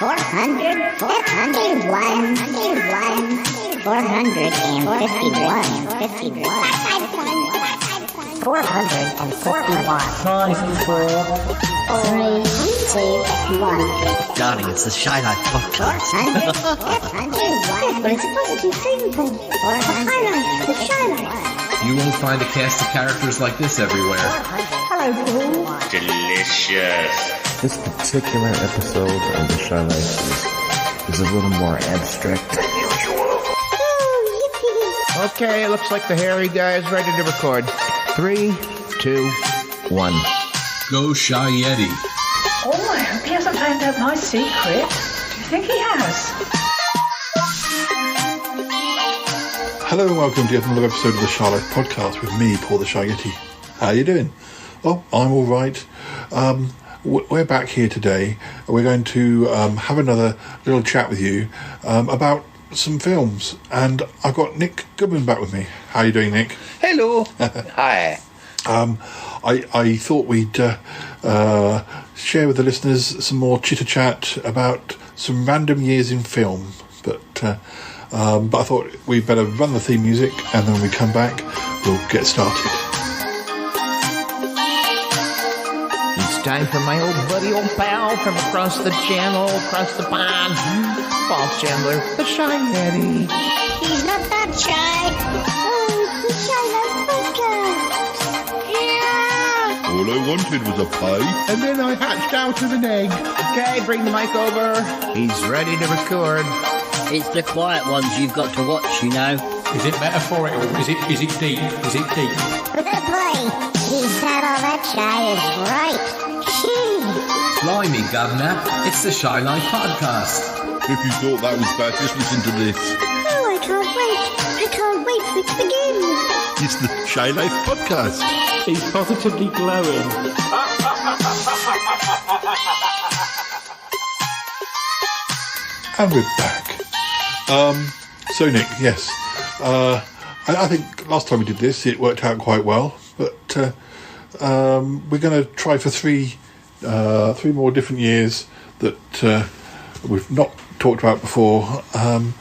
400, 401, 451, 451. 5, 4, 3, 2, 1. Darling, it's the Shy Life podcast. 401. But it's a positive thing, Paul. 400. The Shy Life. You won't find a cast of characters like this everywhere. Hello, Paul. Delicious. This particular episode of the Shy Life is a little more abstract than usual. Oh, yippee. Okay, it looks like the hairy guy is ready to record. 3, 2, 1. Go Shy Yeti. Oh, I hope he hasn't found out my secret. Do you think he has? Hello and welcome to yet another episode of the Shy Life podcast with me, Paul the Shy Yeti. How you doing? Oh, I'm all right. We're back here today. We're going to have another little chat with you about some films, and I've got Nick Goodman back with me. How are you doing, Nick? Hello. Hi. I thought we'd share with the listeners some more chitter-chat about some random years in film, but I thought we'd better run the theme music, and then when we come back, we'll get started. It's time for my old buddy, old pal from across the channel, across the pond, Paul Chandler, the Shy Yeti. He's not that shy. Oh, the Shy Life podcast. Yeah. All I wanted was a pie. And then I hatched out of an egg. Okay, bring the mic over. He's ready to record. It's the quiet ones you've got to watch, you know. Is it metaphorical? Is it deep? Is it deep? Boy, he said all that shy is right. Blimey, Governor. It's the Shy Life podcast. If you thought that was bad, just listen to this. Oh, I can't wait. I can't wait for it to begin. It's the Shy Life podcast. He's positively glowing. And we're back. So Nick, yes, I think last time we did this, it worked out quite well, but we're going to try for three more different years that we've not talked about before, and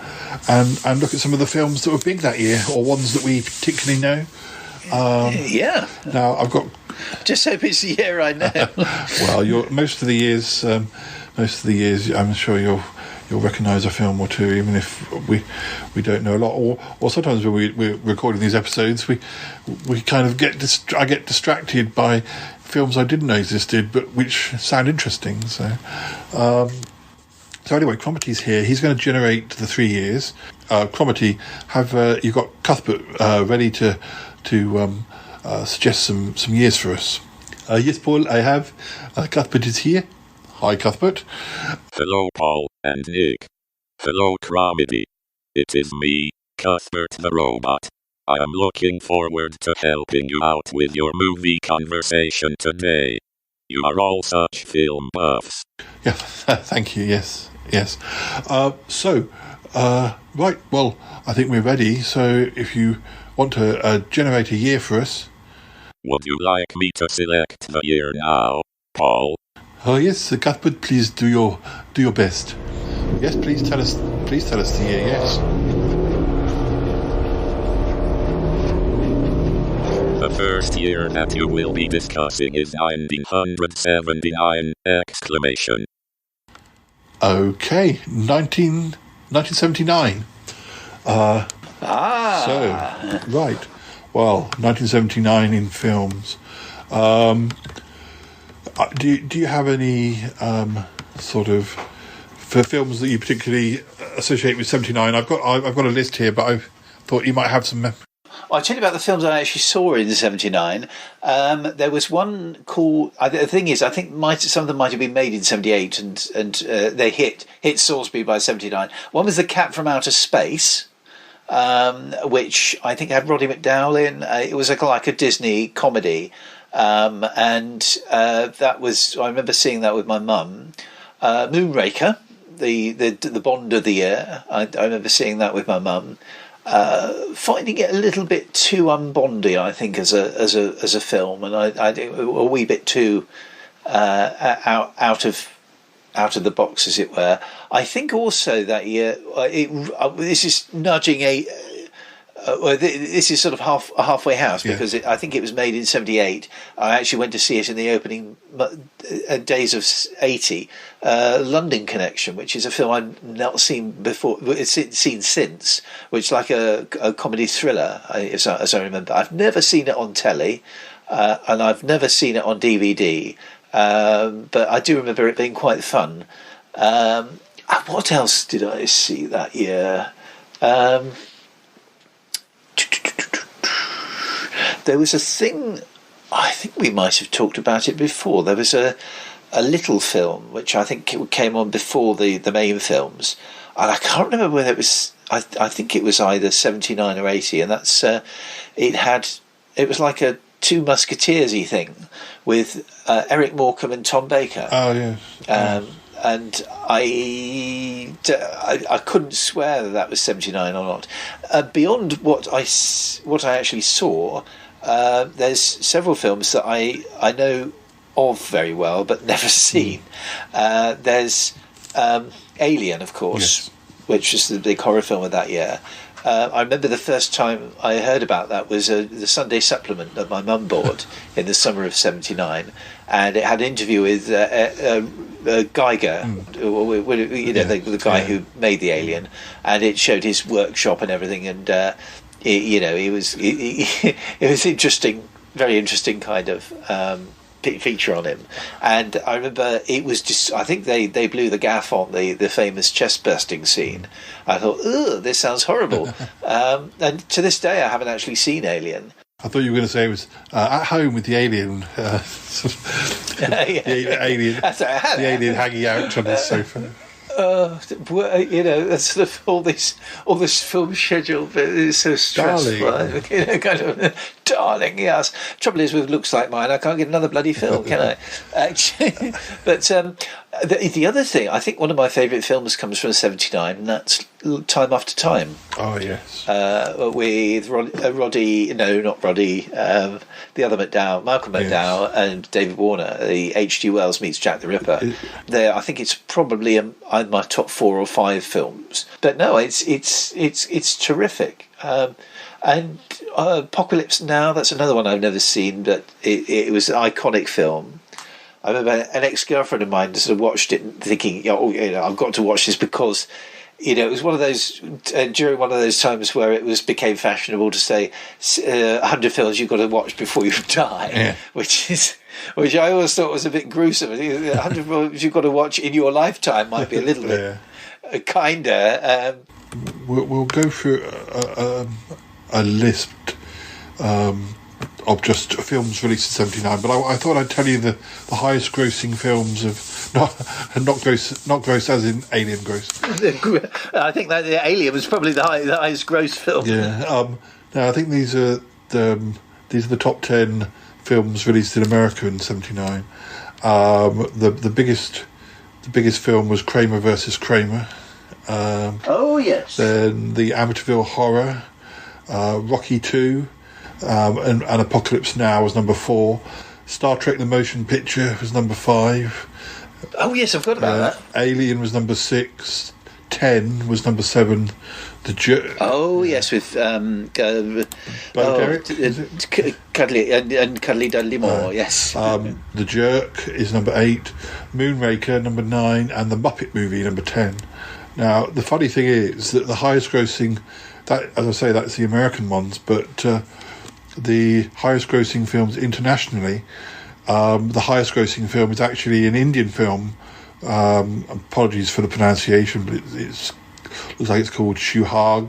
look at some of the films that were big that year, or ones that we particularly know. Yeah. Now I've got. Just hope it's the year I know. Well, most of the years, I'm sure you'll recognise a film or two, even if we don't know a lot. Or sometimes when we're recording these episodes, we kind of I get distracted by films I didn't know existed, but which sound interesting. So anyway, Cromity's here. He's going to generate the 3 years. Cromity, you've got Cuthbert ready to suggest some years for us? Yes, Paul, I have. Cuthbert is here. Hi, Cuthbert. Hello, Paul and Nick. Hello, Cromity. It is me, Cuthbert the Robot. I am looking forward to helping you out with your movie conversation today. You are all such film buffs. Yeah, thank you. Yes. Right, well, I think we're ready. So if you want to generate a year for us. Would you like me to select the year now, Paul? Oh yes, Cuthbert, please do your best. Yes, please tell us the year. Yes. The first year that you will be discussing is 1979! Okay, 1979. So, right. Well, 1979 in films. Do you have any sort of for films that you particularly associate with 79? I've got a list here, but I thought you might have some. Well, I'll tell you about the films I actually saw in 79. There was one called. The thing is, I think some of them might have been made in 78, and they hit Salisbury by 79. One was The Cat from Outer Space, which I think had Roddy McDowall in. It was like a Disney comedy, and that was. I remember seeing that with my mum. Moonraker, the Bond of the year. I remember seeing that with my mum. Finding it a little bit too unbondy, I think, as a film, and I a wee bit too out of out of the box, as it were. I think also that year, this is nudging this is sort of a halfway house, because I think it was made in 78. I actually went to see it in the opening days of 80. London Connection, which is a film I've not seen before, it's seen since, which is like a comedy thriller, as I remember. I've never seen it on telly, and I've never seen it on DVD, but I do remember it being quite fun. What else did I see that year? There was a thing, I think we might have talked about it before. There was a little film which I think came on before the main films, and I can't remember whether it was. I think it was either 79 or 80, and that's it was like a Two Musketeers-y thing with Eric Morecambe and Tom Baker. Oh yes. And I couldn't swear that was 79 or not. Beyond what I actually saw, there's several films that I know of very well but never seen. There's Alien, of course, which was the big horror film of that year. I remember the first time I heard about that was the Sunday supplement that my mum bought in the summer of 79, and it had an interview with Geiger, the guy who made the Alien, and it showed his workshop and everything, and it was interesting, very interesting kind of feature on him. And I remember it was just, I think they blew the gaff on the famous chest bursting scene. I thought, ugh, this sounds horrible. And to this day I haven't actually seen Alien. I thought you were going to say it was At Home with the Alien. The alien hanging out on the sofa. That's sort of all this film schedule, but it's so stressful. Darling. Kind of darling, yes. Trouble is, with looks like mine, I can't get another bloody film, can I? Actually, but the other thing, I think one of my favourite films comes from '79, and that's Time After Time. Oh yes. With Roddy, no, not Roddy, the other McDowell, Malcolm McDowell, and David Warner. The H.G. Wells meets Jack the Ripper. I think it's probably my top 4 or 5 films. But no, it's terrific. And Apocalypse Now, that's another one I've never seen, but it was an iconic film. I remember an ex-girlfriend of mine sort of watched it thinking, I've got to watch this because, it was one of those, during one of those times where it became fashionable to say 100 films you've got to watch before you die, which I always thought was a bit gruesome. 100 films you've got to watch in your lifetime might be a little bit kinder. We'll go through a list of just films released in '79, but I thought I'd tell you the highest grossing films of not gross as in Alien gross. I think that the Alien was probably the highest gross film. Yeah. Now I think these are the top 10 films released in America in '79. The biggest film was Kramer versus Kramer. Oh yes. Then the Amityville Horror, Rocky 2, and Apocalypse Now was number 4. Star Trek the Motion Picture was number 5. Oh yes, I've got about that. Alien was number 6. 10 was number 7. The Jerk. Oh yes, with Derek, Cuddly and Cuddly Dudley Moore. Yes. The Jerk is number 8. Moonraker number 9, and The Muppet Movie number 10. Now the funny thing is that the highest grossing, that, as I say, that's the American ones, but the highest grossing films internationally, the highest grossing film is actually an Indian film. Apologies for the pronunciation, but it's looks like it's called Shuhag,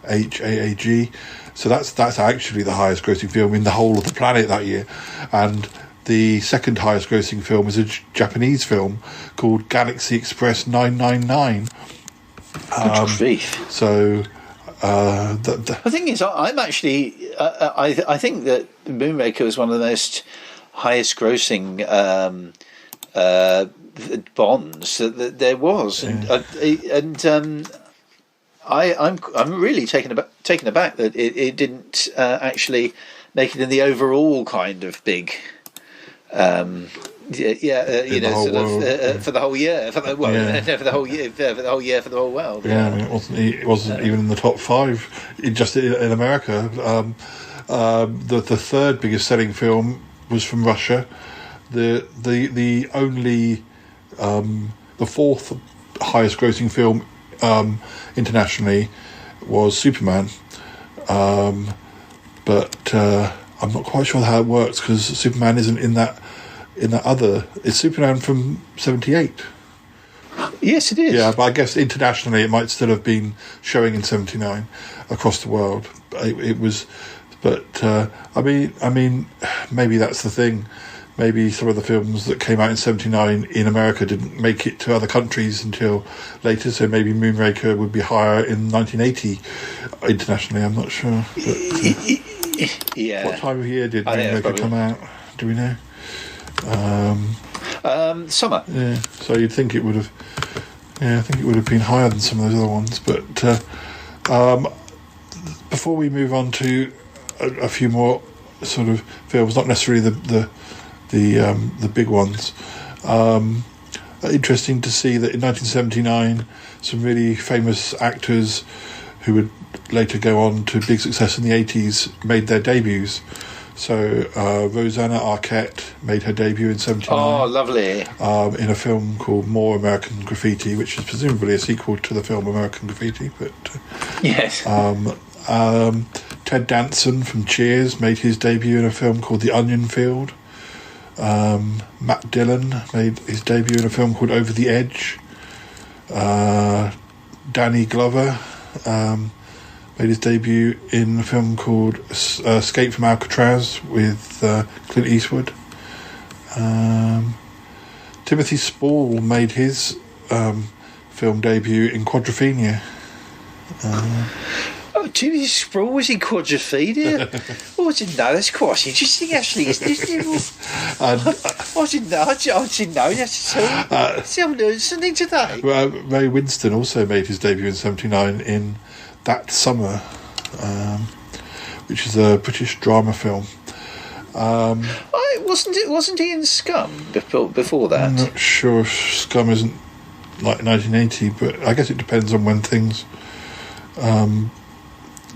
Suhaag. So that's actually the highest grossing film in the whole of the planet that year. And the second highest grossing film is a Japanese film called Galaxy Express 999. So the thing is, I'm actually I think that Moonraker was one of the most highest grossing bonds that there was, and I'm really taken aback that it didn't actually make it in the overall kind of big you know, whole sort of world. for the whole year, for the, well, Yeah. no, for the whole year, for the whole year, for the whole world. Yeah, I mean, it wasn't even in the top 5 in America. The third biggest selling film was from Russia. The only the fourth highest grossing film internationally was Superman, but I'm not quite sure how it works because Superman isn't in that other. It's Superman from '78. Yes, it is. Yeah, but I guess internationally it might still have been showing in '79 across the world. It was, but I mean, maybe that's the thing. Maybe some of the films that came out in '79 in America didn't make it to other countries until later. So maybe Moonraker would be higher in 1980 internationally. I'm not sure. But, yeah. What time of year did Moonraker come out? Do we know? Summer. Yeah. So you'd think it would have. Yeah, I think it would have been higher than some of those other ones. But before we move on to a few more sort of films, not necessarily the big ones. Interesting to see that in 1979, some really famous actors who would later go on to big success in the 80s made their debuts. So Rosanna Arquette made her debut in '79. Oh, lovely! In a film called More American Graffiti, which is presumably a sequel to the film American Graffiti. But yes. Ted Danson from Cheers made his debut in a film called The Onion Field. Matt Dillon made his debut in a film called Over the Edge. Danny Glover made his debut in a film called Escape from Alcatraz with Clint Eastwood. Timothy Spall made his film debut in Quadrophenia. Timothy Spall was in Quadrophenia? Oh, I didn't know. That's quite interesting, actually, isn't it? I didn't know. I didn't know. See, I'm learning something today. Ray Winston also made his debut in '79 in That Summer, which is a British drama film. Wasn't he in Scum before that? I'm not sure if Scum isn't like 1980, but I guess it depends on when things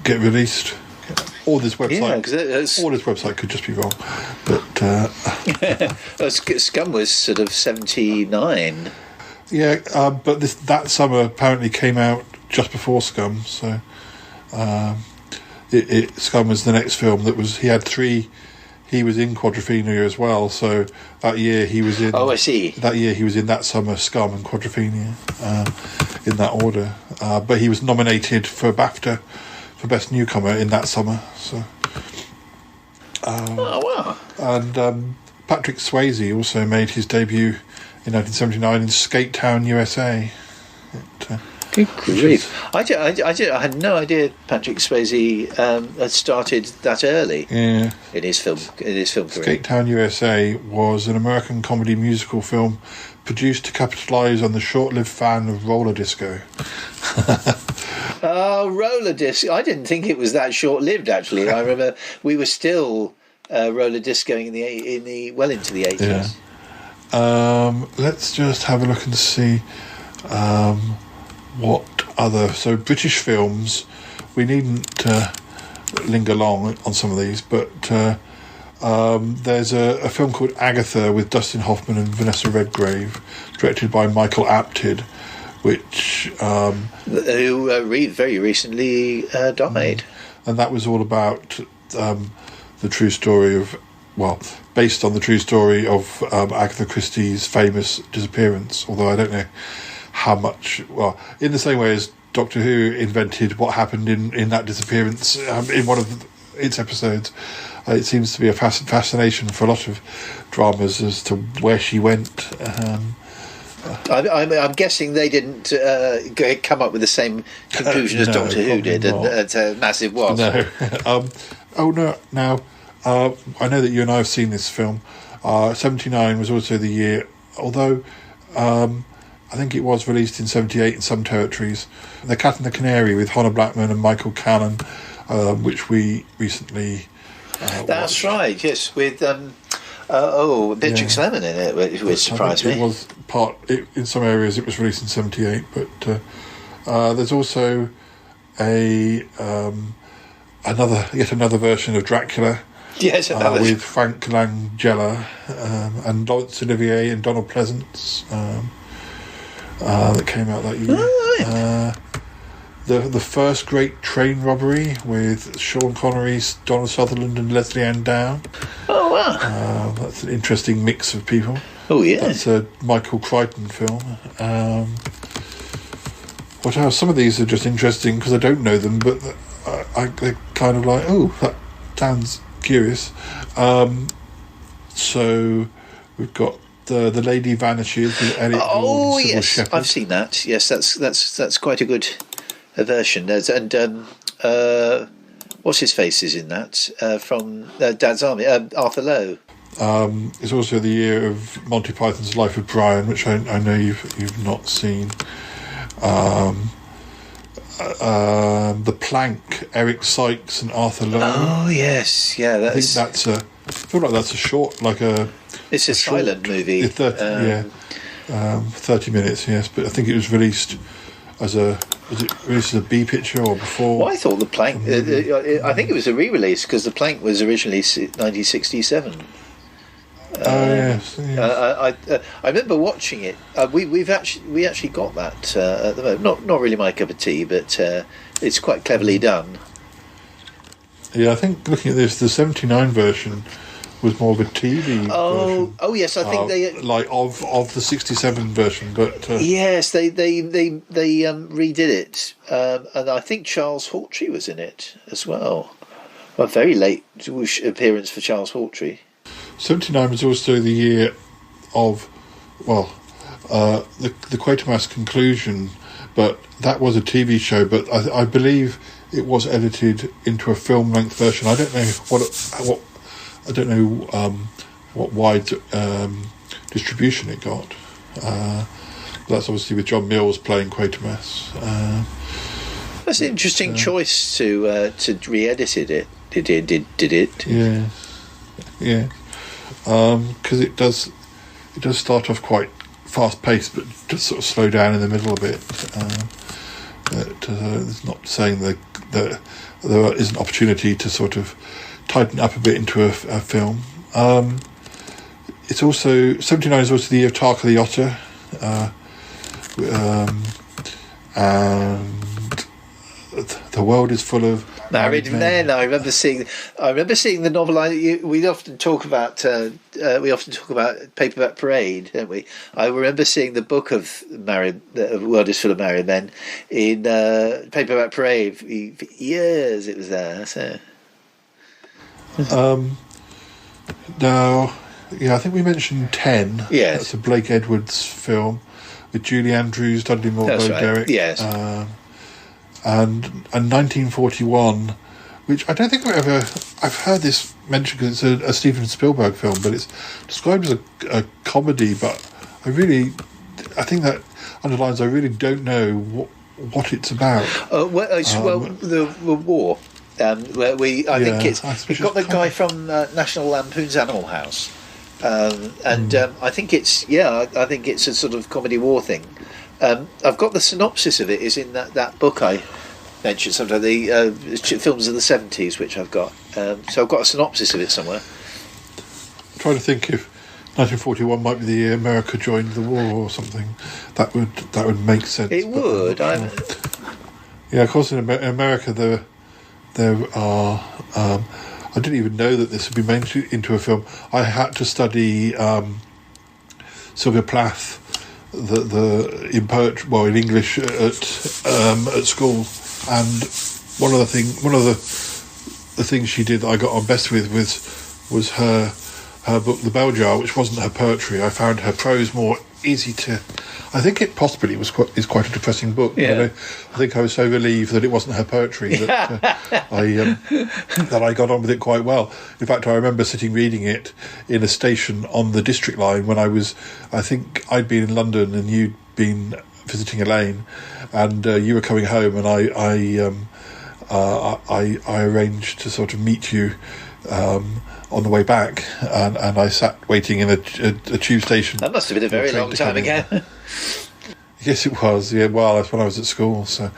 get released. Or this website, or this website could just be wrong. But Scum was sort of '79. Yeah, but That Summer apparently came out just before Scum, so Scum was the next film that was. He had 3. He was in Quadrophenia as well, so that year he was in. Oh, I see. That year he was in That Summer, Scum, and Quadrophenia, in that order. But he was nominated for BAFTA for Best Newcomer in That Summer. So. Oh wow! And Patrick Swayze also made his debut in 1979 in Skate Town, USA. Good grief! I had no idea Patrick Swayze had started that early. Yeah. In his film career. Skate Town, USA was an American comedy musical film produced to capitalise on the short-lived fan of roller disco. Roller disco. I didn't think it was that short-lived. Actually, I remember we were still roller discoing well into the 80s. Yeah. Let's just have a look and see what other. So British films. We needn't linger long on some of these, but there's a film called Agatha with Dustin Hoffman and Vanessa Redgrave, directed by Michael Apted, which who very recently died, and that was all about the true story of, based on the true story of Agatha Christie's famous disappearance. Although I don't know how much. Well, in the same way as Doctor Who invented what happened in that disappearance in one of its episodes, it seems to be a fascination for a lot of dramas as to where she went. I'm guessing they didn't come up with the same conclusion as Doctor Who did, and massive was. No. Oh no! Now I know that you and I have seen this film. '79 was also the year, although I think it was released in '78 in some territories. The Cat and the Canary with Honor Blackman and Michael Callan, which we recently. That's watched. right. Yes, with Beatrix Lemon in it, which surprised me. It was in some areas it was released in 78, but there's also yet another version of Dracula. Yes, with Frank Langella and Laurence Olivier and Donald Pleasance that came out that year. Oh, right. The first great train robbery with Sean Connery, Donald Sutherland, and Leslie Ann Down. Oh wow! That's an interesting mix of people. Oh yeah, that's a Michael Crichton film. What else? Some of these are just interesting because I don't know them, but they're kind of like, oh, that sounds curious. So we've got the Lady Vanishes with Elliot Gould and Sybil yes, Shepherd. I've seen that. Yes, that's quite a good version. What's his face is in that from Dad's Army. Arthur Lowe. It's also the year of Monty Python's Life of Brian, which I know you've not seen. The Plank, Eric Sykes and Arthur Lowe. Oh yes, yeah. I feel like that's a short, it's a silent movie. 30 minutes, yes. But I think it was released as a B picture or before. Well, I thought The Plank. I think it was a re-release because The Plank was originally 1967. Yes. I remember watching it. We actually got that at the moment. Not really my cup of tea, but it's quite cleverly done. Yeah, I think looking at this, the 79 version was more of a TV version. Oh yes, I think they of the 67 version, but yes, they redid it, and I think Charles Hawtrey was in it as well. A very late appearance for Charles Hawtrey. 79 was also the year of, the Quatermass Conclusion, but that was a TV show. But I believe it was edited into a film-length version. I don't know what wide distribution it got. That's obviously with John Mills playing Quatermass. That's an interesting choice to re-edit it. Did it? Yeah. Because it does start off quite fast-paced, but just sort of slow down in the middle a bit. It's not saying that there is an opportunity to sort of tighten up a bit into a film. It's also 79 is also the year of Tarka the Otter, and the world is full of Married Men. I remember seeing the novel. We often talk about Paperback Parade, don't we? I remember seeing the book of The World is Full of Married Men in Paperback Parade for years. It was there. So. Now, I think we mentioned 10. Yes, that's a Blake Edwards film with Julie Andrews, Dudley Moore, Bo Derek. Yes. And 1941, which I don't think I've heard this mentioned because it's a Steven Spielberg film, but it's described as a comedy. But I think that underlines I really don't know what it's about. The war. Where I think it's got the guy from National Lampoon's Animal House, and I think it's a sort of comedy war thing. I've got the synopsis of it is in that book I mentioned sometimes, the films of the 70s, which I've got. So I've got a synopsis of it somewhere. I'm trying to think if 1941 might be the year America joined the war or something. That would make sense. It would. Yeah, of course. In America, there are. I didn't even know that this would be made into a film. I had to study Sylvia Plath. In English at school, and one of the things she did that I got on best with was her book The Bell Jar, which wasn't her poetry. I found her prose more easy to. I think it possibly is quite a depressing book. Yeah. But I think I was so relieved that it wasn't her poetry that I got on with it quite well. In fact, I remember sitting reading it in a station on the District line when I think I'd been in London and you'd been visiting Elaine, and you were coming home, and I arranged to sort of meet you on the way back, and I sat waiting in a tube station. That must have been a very long time ago. Yes, it was. Yeah, well, that's when I was at school. So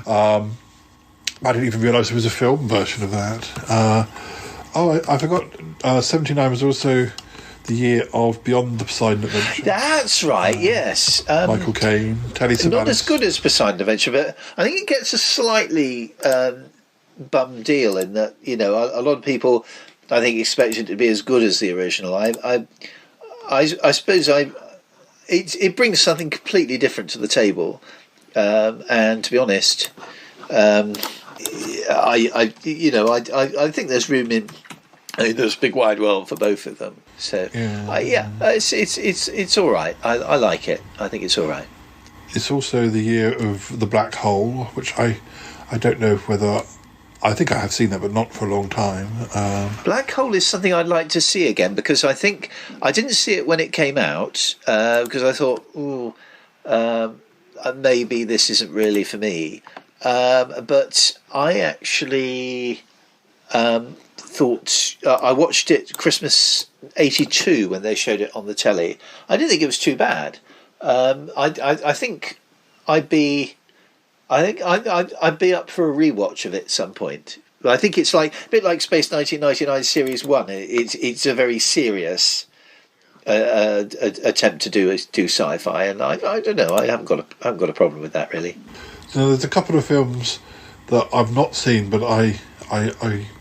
I didn't even realise there was a film version of that. I forgot. 79 was also the year of Beyond the Poseidon Adventure. That's right. Yes, Michael Caine, Telly Savalas. Not as good as Poseidon Adventure, but I think it gets a slightly bum deal in that a lot of people, I think, expect it to be as good as the original. I suppose it brings something completely different to the table, and to be honest, I think there's room in this big wide world for both of them. So it's all right. I like it. I think it's all right. It's also the year of The Black Hole, which I don't know whether. I think I have seen that, but not for a long time. Black Hole is something I'd like to see again, because I think I didn't see it when it came out, because I thought, maybe this isn't really for me. But I actually thought I watched it Christmas '82 when they showed it on the telly. I didn't think it was too bad. I think I'd be up for a rewatch of it at some point. But I think it's a bit like Space 1999 Series 1. It's a very serious attempt to do sci-fi, and I don't know. I haven't got a problem with that, really. So there's a couple of films that I've not seen, but I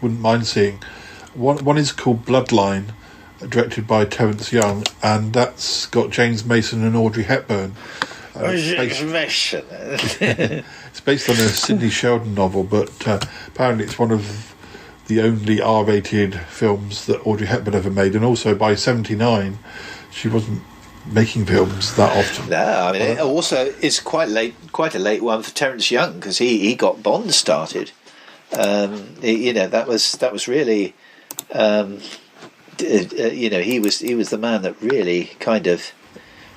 wouldn't mind seeing. One is called Bloodline, directed by Terence Young, and that's got James Mason and Audrey Hepburn. It's based on a Sidney Sheldon novel, but apparently it's one of the only R-rated films that Audrey Hepburn ever made, and also by '79 she wasn't making films that often. No, I mean, it also is quite a late one for Terence Young, because he got Bond started. That was really, he was the man that really kind of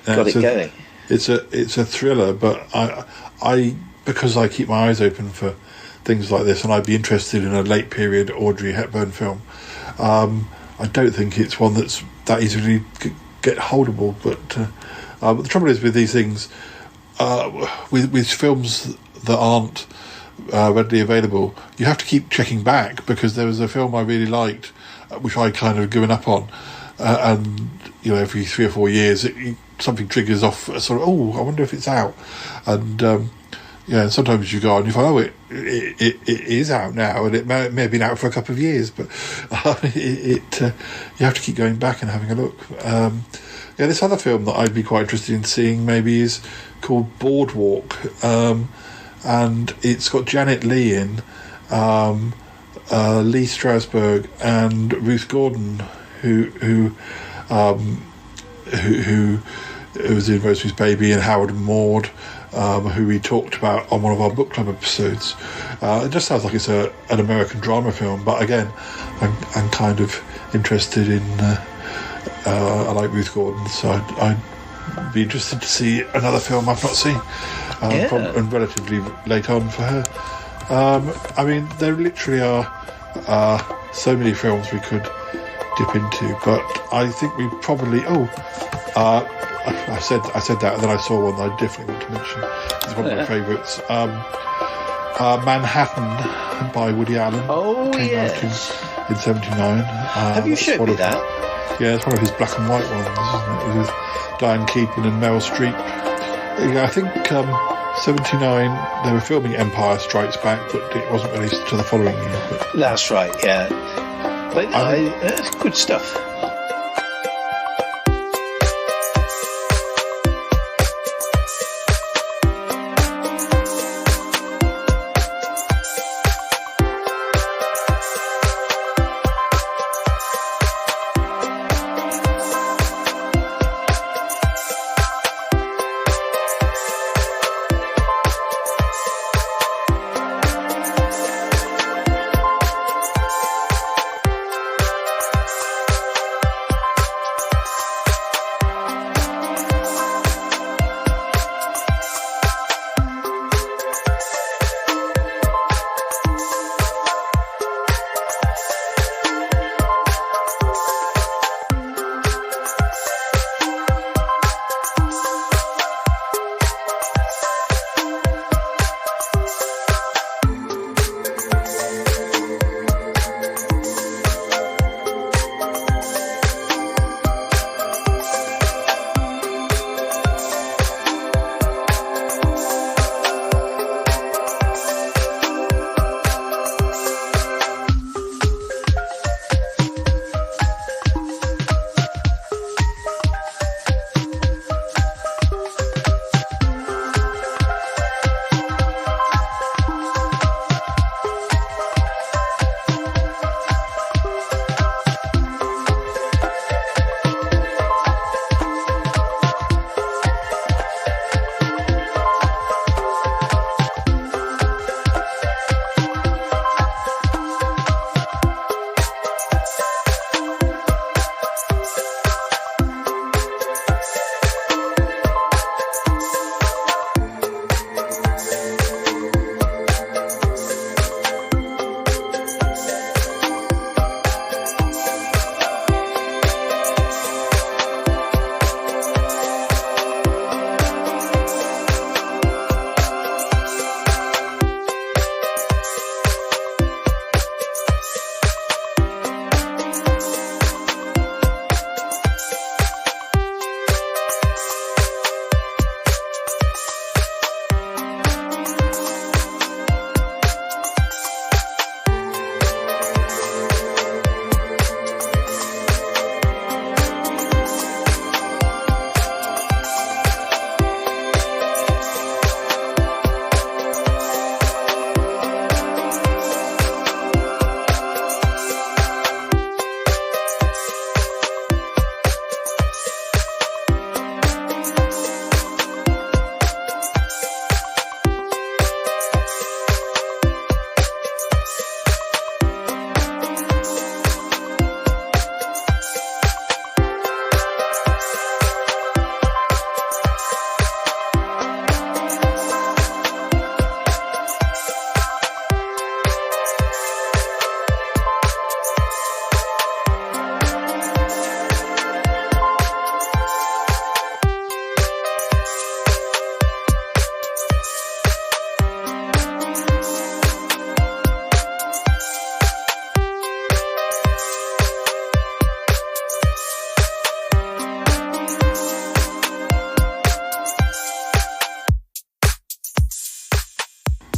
got it going. It's a thriller, but I because I keep my eyes open for things like this, and I'd be interested in a late period Audrey Hepburn film. I don't think it's one that's that easily get holdable, but the trouble is with these things, with films that aren't readily available, you have to keep checking back, because there was a film I really liked, which I kind of given up on, and every 3 or 4 years something triggers off a sort of, I wonder if it's out, and sometimes you go on and you find, it is out now, and it may have been out for a couple of years, but you have to keep going back and having a look. This other film that I'd be quite interested in seeing maybe is called Boardwalk, and it's got Janet Leigh in, Lee Strasberg and Ruth Gordon, who was in Rosemary's Baby, and Howard and Maude, who we talked about on one of our book club episodes. It just sounds like it's an American drama film, but again, I'm kind of interested in. I like Ruth Gordon, so I'd be interested to see another film I've not seen, and relatively late on for her. I mean, there literally are so many films we could dip into, but I think we probably. I said that, and then I saw one that I definitely want to mention. It's one of my favourites. Manhattan by Woody Allen. Oh, came yes. out in '79. Have you showed me that? Yeah, it's one of his black and white ones, isn't it? With Diane Keaton and Meryl Streep. Yeah, I think '79 they were filming Empire Strikes Back, but it wasn't released to the following year. But that's right, yeah. But it's good stuff.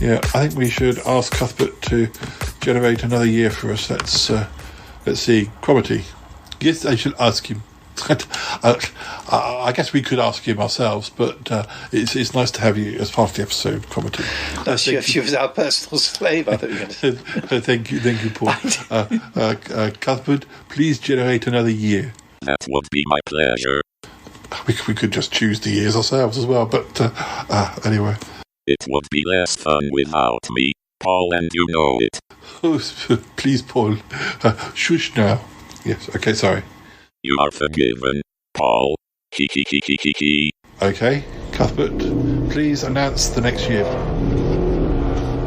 Yeah, I think we should ask Cuthbert to generate another year for us. Let's see. Cromitty. Yes, I should ask him. I guess we could ask him ourselves, but it's nice to have you as part of the episode, Cromitty. She was our personal slave, I thought you were going to say. Thank you, Paul. Cuthbert, please generate another year. That would be my pleasure. We could just choose the years ourselves as well, but anyway. It would be less fun without me, Paul, and you know it. Oh, please, Paul. Shush now. Yes, okay, sorry. You are forgiven, Paul. Hee. Okay, Cuthbert, please announce the next year.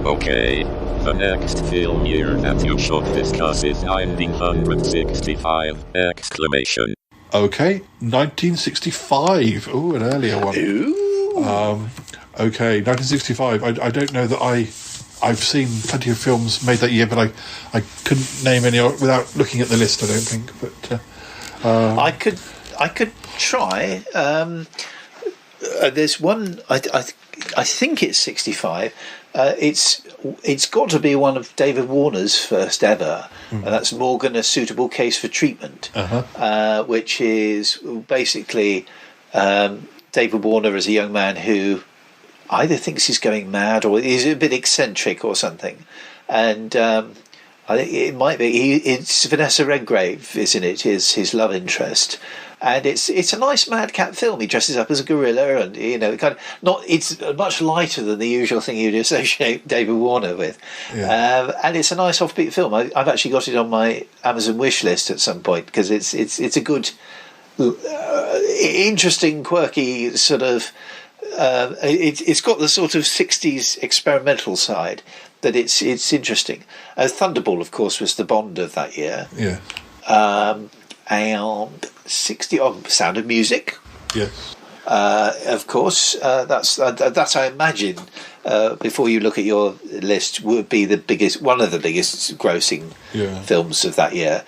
Okay, the next film year that you should discuss is 1965! Okay, 1965. Oh, an earlier one. Ooh. Okay, 1965. I don't know that I've seen plenty of films made that year, but I couldn't name any without looking at the list, I don't think. But I could try. There's one. I think it's 65. It's got to be one of David Warner's first ever, and that's Morgan: A Suitable Case for Treatment, which is basically David Warner as a young man who either thinks he's going mad or he's a bit eccentric or something, and I think it might be. It's Vanessa Redgrave, isn't it? His love interest, and it's a nice madcap film. He dresses up as a gorilla, and it's much lighter than the usual thing you'd associate David Warner with. Yeah. And it's a nice offbeat film. I've actually got it on my Amazon wish list at some point because it's a good, interesting, quirky sort of. It's got the sort of 60s experimental side that it's interesting. Thunderball, of course, was the Bond of that year. Yeah. And 60 Sound of Music. Yes. Of course, that's I imagine. Before you look at your list, would be one of the biggest grossing films of that year.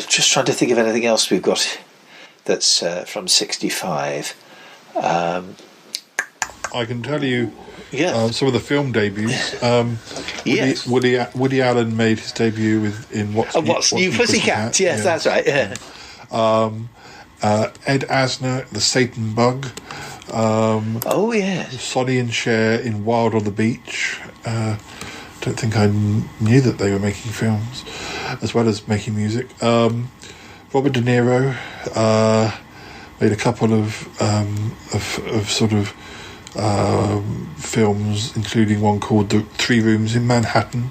Just trying to think of anything else we've got that's from 65. I can tell you some of the film debuts. Yes. Woody Allen made his debut in What's New Pussycat? Yes, that's right. Yeah. Ed Asner, The Satan Bug. Oh yes. Sonny and Cher in Wild on the Beach. Don't think I knew that they were making films as well as making music. Robert De Niro made a couple of sort of films, including one called The 3 Rooms in Manhattan,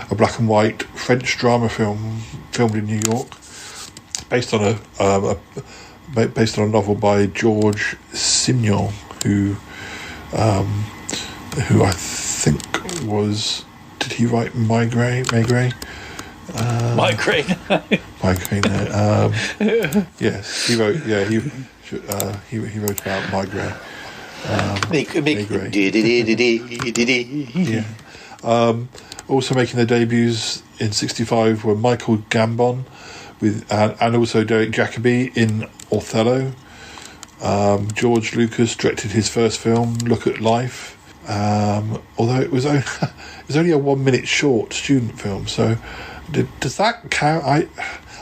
a black and white French drama film filmed in New York, based on a novel by Georges Simenon, who I think was. Did he write Migraine? Migraine. Yes, he wrote. Yeah, he wrote about migraine. Also making their debuts in 65 were Michael Gambon and also Derek Jacobi in Othello. George Lucas directed his first film, Look at Life, although it was only a 1 minute short student film. So does that count?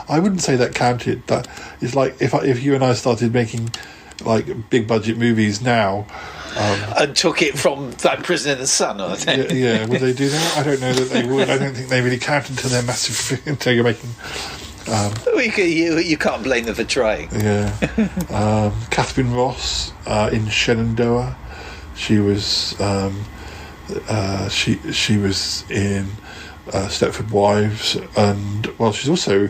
I wouldn't say that counted. That is like if you and I started making like big budget movies now. And took it from that Prison in the Sun, I think. Yeah, would they do that? I don't know that they would. I don't think they really count until they're massive. Until you're making. You can't blame them for trying. Yeah. Catherine Ross in Shenandoah. She was she was in Stepford Wives, and she's also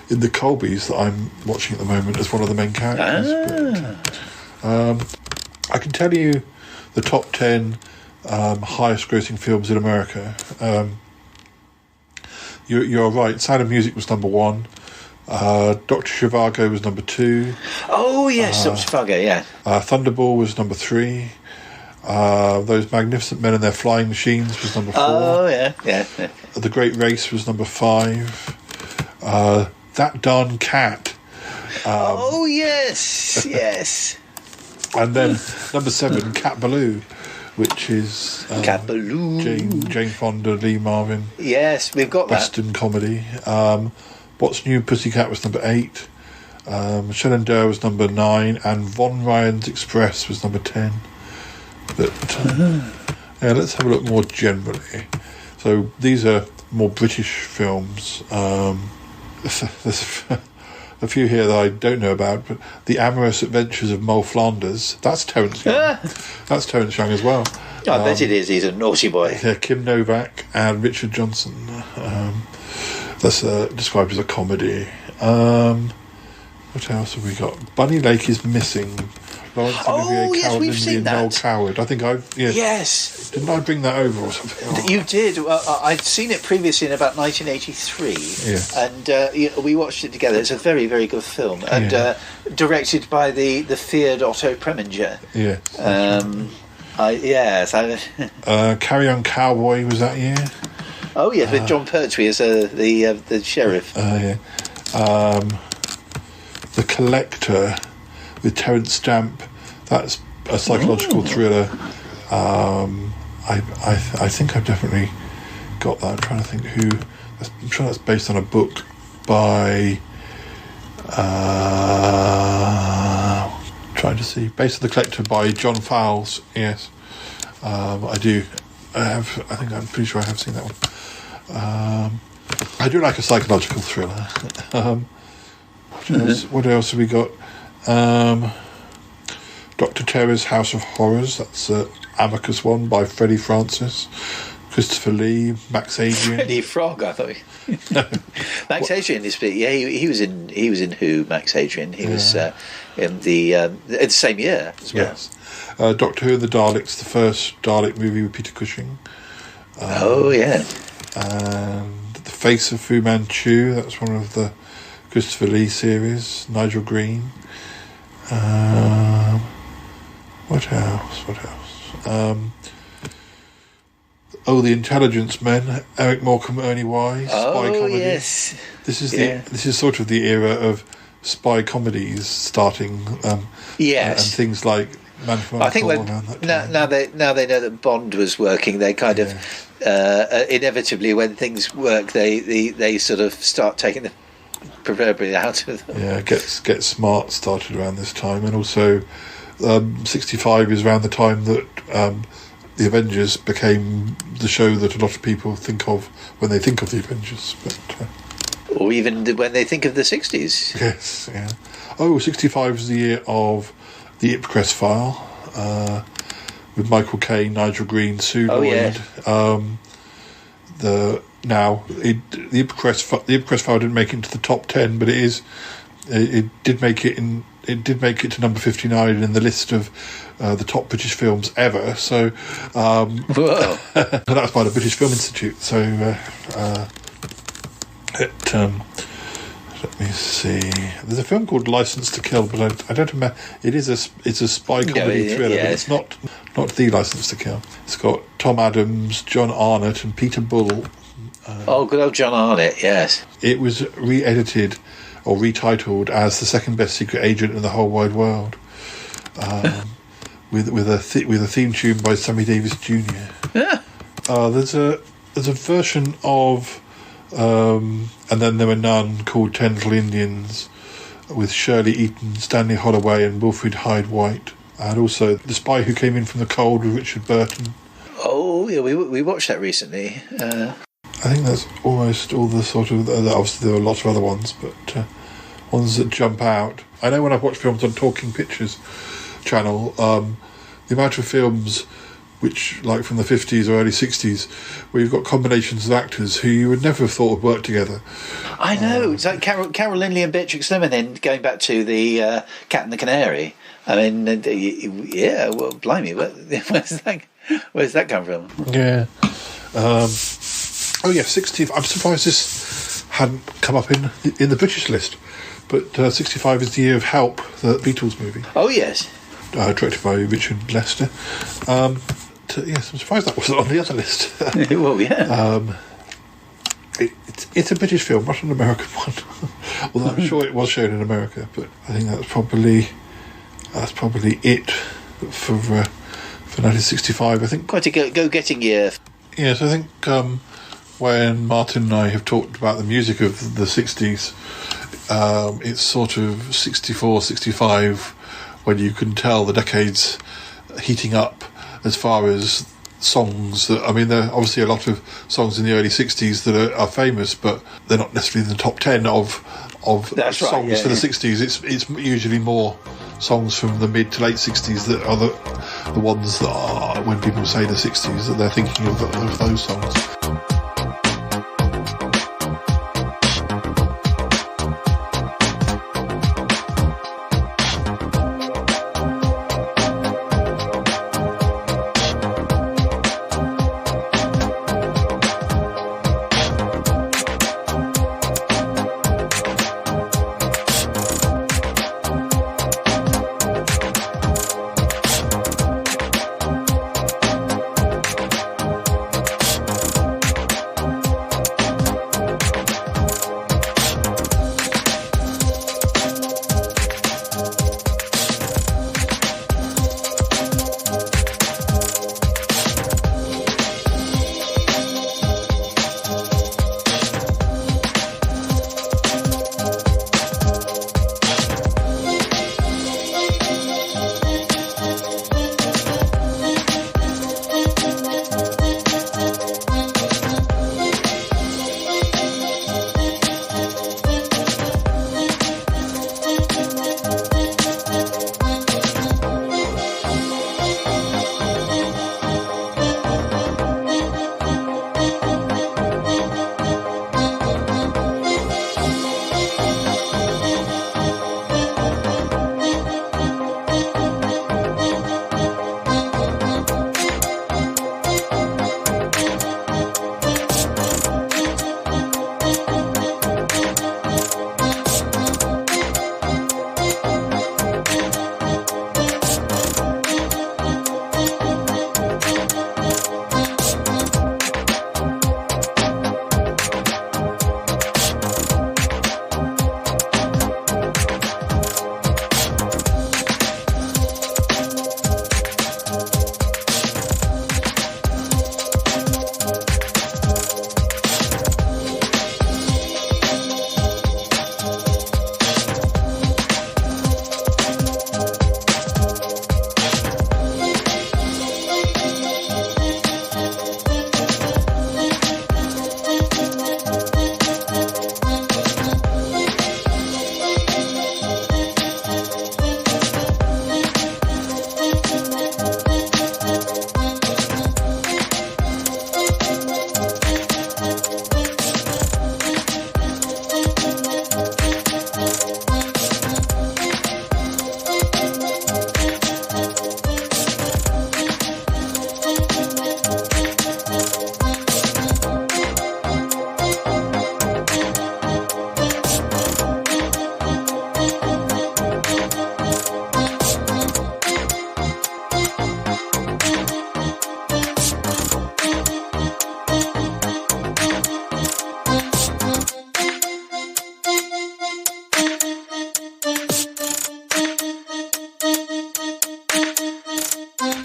in the Colbys that I'm watching at the moment as one of the main characters. But, I can tell you the top 10 highest grossing films in America. You're right. Sound of Music was number 1. Dr. Zhivago was number 2. Oh yes, Dr. Zhivago. Yeah. Thunderball was number 3. Those Magnificent Men and Their Flying Machines was number 4. Oh yeah. The Great Race was number 5. That Darn Cat. Oh yes. And then number 7, Cat Ballou, which is Capaloo. Jane Fonda, Lee Marvin. Yes, we've got that. Western comedy. What's New Pussycat was number 8. Michelle and Durr was number 9, and Von Ryan's Express was number 10. But yeah, let's have a look more generally. So these are more British films. There's a few here that I don't know about, but The Amorous Adventures of Mole Flanders. That's Terence Young. That's Terence Young as well. I bet it is. He's a naughty boy. Yeah, Kim Novak and Richard Johnson. That's described as a comedy. What else have we got? Bunny Lake is Missing. Laurence Olivier, yes, we've seen that. Noel Coward. I think Yes. Didn't I bring that over or something? You did. I'd seen it previously in about 1983, and we watched it together. It's a very, very good film, and directed by the feared Otto Preminger. Yes. Carry On Cowboy was that year? Oh yes, with John Pertwee as the sheriff. The Collector with Terence Stamp. That's a psychological thriller. I think I've definitely got that. I'm trying to think who. I'm sure that's based on a book by. Trying to see. Based on The Collector by John Fowles. Yes, I do. I'm pretty sure I have seen that one. I do like a psychological thriller. What else have we got? Dr. Terror's House of Horrors. That's Amicus one by Freddie Francis, Christopher Lee, Max Adrian. Freddie Frog, I thought. Max Adrian is he was in Who. Max Adrian. He was in the same year as well. Yes. Doctor Who and the Daleks, the first Dalek movie with Peter Cushing. And The Face of Fu Manchu. That's one of the Christopher Lee series. Nigel Green. What else? The Intelligence Men. Eric Morecambe, Ernie Wise. Spy comedy. Yes. This is sort of the era of spy comedies starting. And things like Man from I think now they know that Bond was working. They kind of inevitably, when things work, they sort of start taking the proverbially out of them. Yeah, Get Smart started around this time, and also 65 is around the time that the Avengers became the show that a lot of people think of when they think of the Avengers. Or even when they think of the 60s. Yes, yeah. 65 is the year of the Ipcress File, with Michael Caine, Nigel Green, Sue Lloyd. The Ipcress File didn't make it into the top 10, but it did make it in. It did make it to number 59 in the list of the top British films ever. So that was by the British Film Institute. So let me see. There's a film called License to Kill, but I don't remember. It's a spy comedy thriller, but it's not the License to Kill. It's got Tom Adams, John Arnott, and Peter Bull. Good old John Arnott, yes. It was re-edited or retitled as The Second Best Secret Agent in the Whole Wide World, with a theme tune by Sammy Davis Jr. There's a version of And Then There Were None called 10 Little Indians with Shirley Eaton, Stanley Holloway, and Wilfrid Hyde White, and also The Spy Who Came In From the Cold with Richard Burton. Oh yeah, we watched that recently. I think that's almost all the sort of. Obviously, there are lots of other ones, but ones that jump out. I know when I've watched films on Talking Pictures channel, the amount of films which, like from the 50s or early 60s, where you've got combinations of actors who you would never have thought would work together. I know. It's like Carol Lindley and Beatrix Lim, and then going back to the Cat and the Canary. I mean, well, blimey, where's that come from? Yeah. 60. I'm surprised this hadn't come up in the British list. But 65 is the year of Help, the Beatles movie. Oh, yes. Directed by Richard Lester. I'm surprised that wasn't on the other list. Well, yeah. It's a British film, not an American one. Although I'm sure it was shown in America, but I think that's probably it for for 1965. I think quite a go-getting year. Yes, I think when Martin and I have talked about the music of the 60s, it's sort of 64, 65 when you can tell the decade's heating up as far as songs that, I mean, there are obviously a lot of songs in the early 60s that are famous, but they're not necessarily in the top 10 of That's right, songs yeah, for the yeah. 60s. It's usually more songs from the mid to late 60s that are the ones that are, when people say the 60s, that they're thinking of those songs.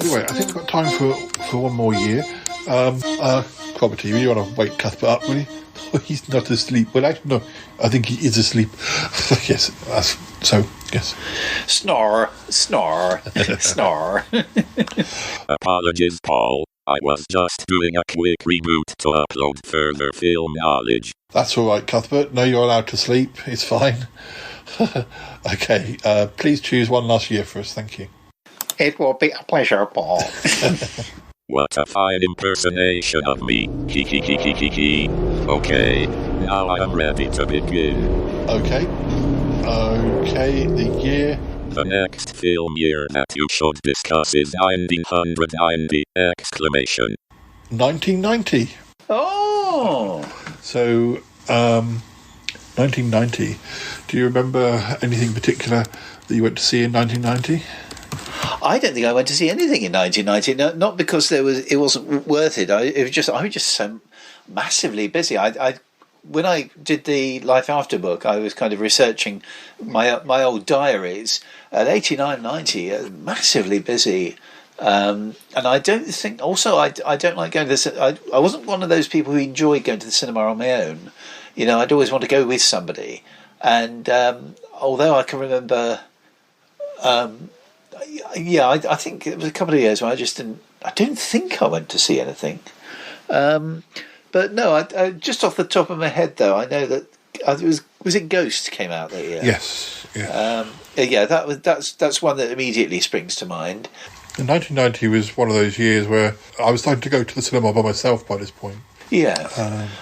Anyway, I think we've got time for one more year. Cromitty, you want to wake Cuthbert up, will you? He's not asleep. Well, actually, no, I think he is asleep. Yes, yes. Snore, snore, snore. Apologies, Paul. I was just doing a quick reboot to upload further film knowledge. That's all right, Cuthbert. No, you're allowed to sleep. It's fine. Okay, please choose one last year for us. Thank you. It will be a pleasure, Paul. What a fine impersonation of me. Okay, now I am ready to begin. Okay, the year. The next film year that you should discuss is 1990! 1990. Oh! So, 1990. Do you remember anything particular that you went to see in 1990? I don't think I went to see anything in 1990. No, not because it wasn't worth it. I was just so massively busy. When I did the Life After book, I was kind of researching my old diaries. At 89, 90, massively busy. And I don't think. Also, I don't like going to the. I wasn't one of those people who enjoyed going to the cinema on my own. You know, I'd always want to go with somebody. And although I can remember, I think it was a couple of years where I just didn't. I don't think I went to see anything. But no, I just off the top of my head though, I know that was it Ghost came out that year. Yes. That's one that immediately springs to mind. And 1990 was one of those years where I was starting to go to the cinema by myself by this point. Yeah,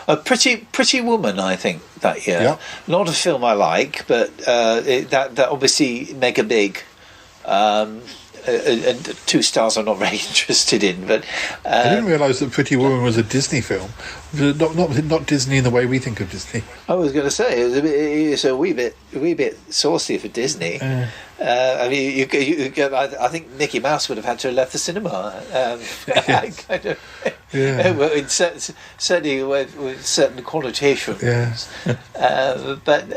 a pretty woman, I think, that year. Yeah. Not a film I like, but that obviously mega big. And 2 stars I'm not very interested in, but I didn't realise that Pretty Woman was a Disney film. Not Disney in the way we think of Disney. I was going to say it's a wee bit saucy for Disney. I mean, I think Mickey Mouse would have had to have left the cinema. Well, certainly with certain connotations. Yes. But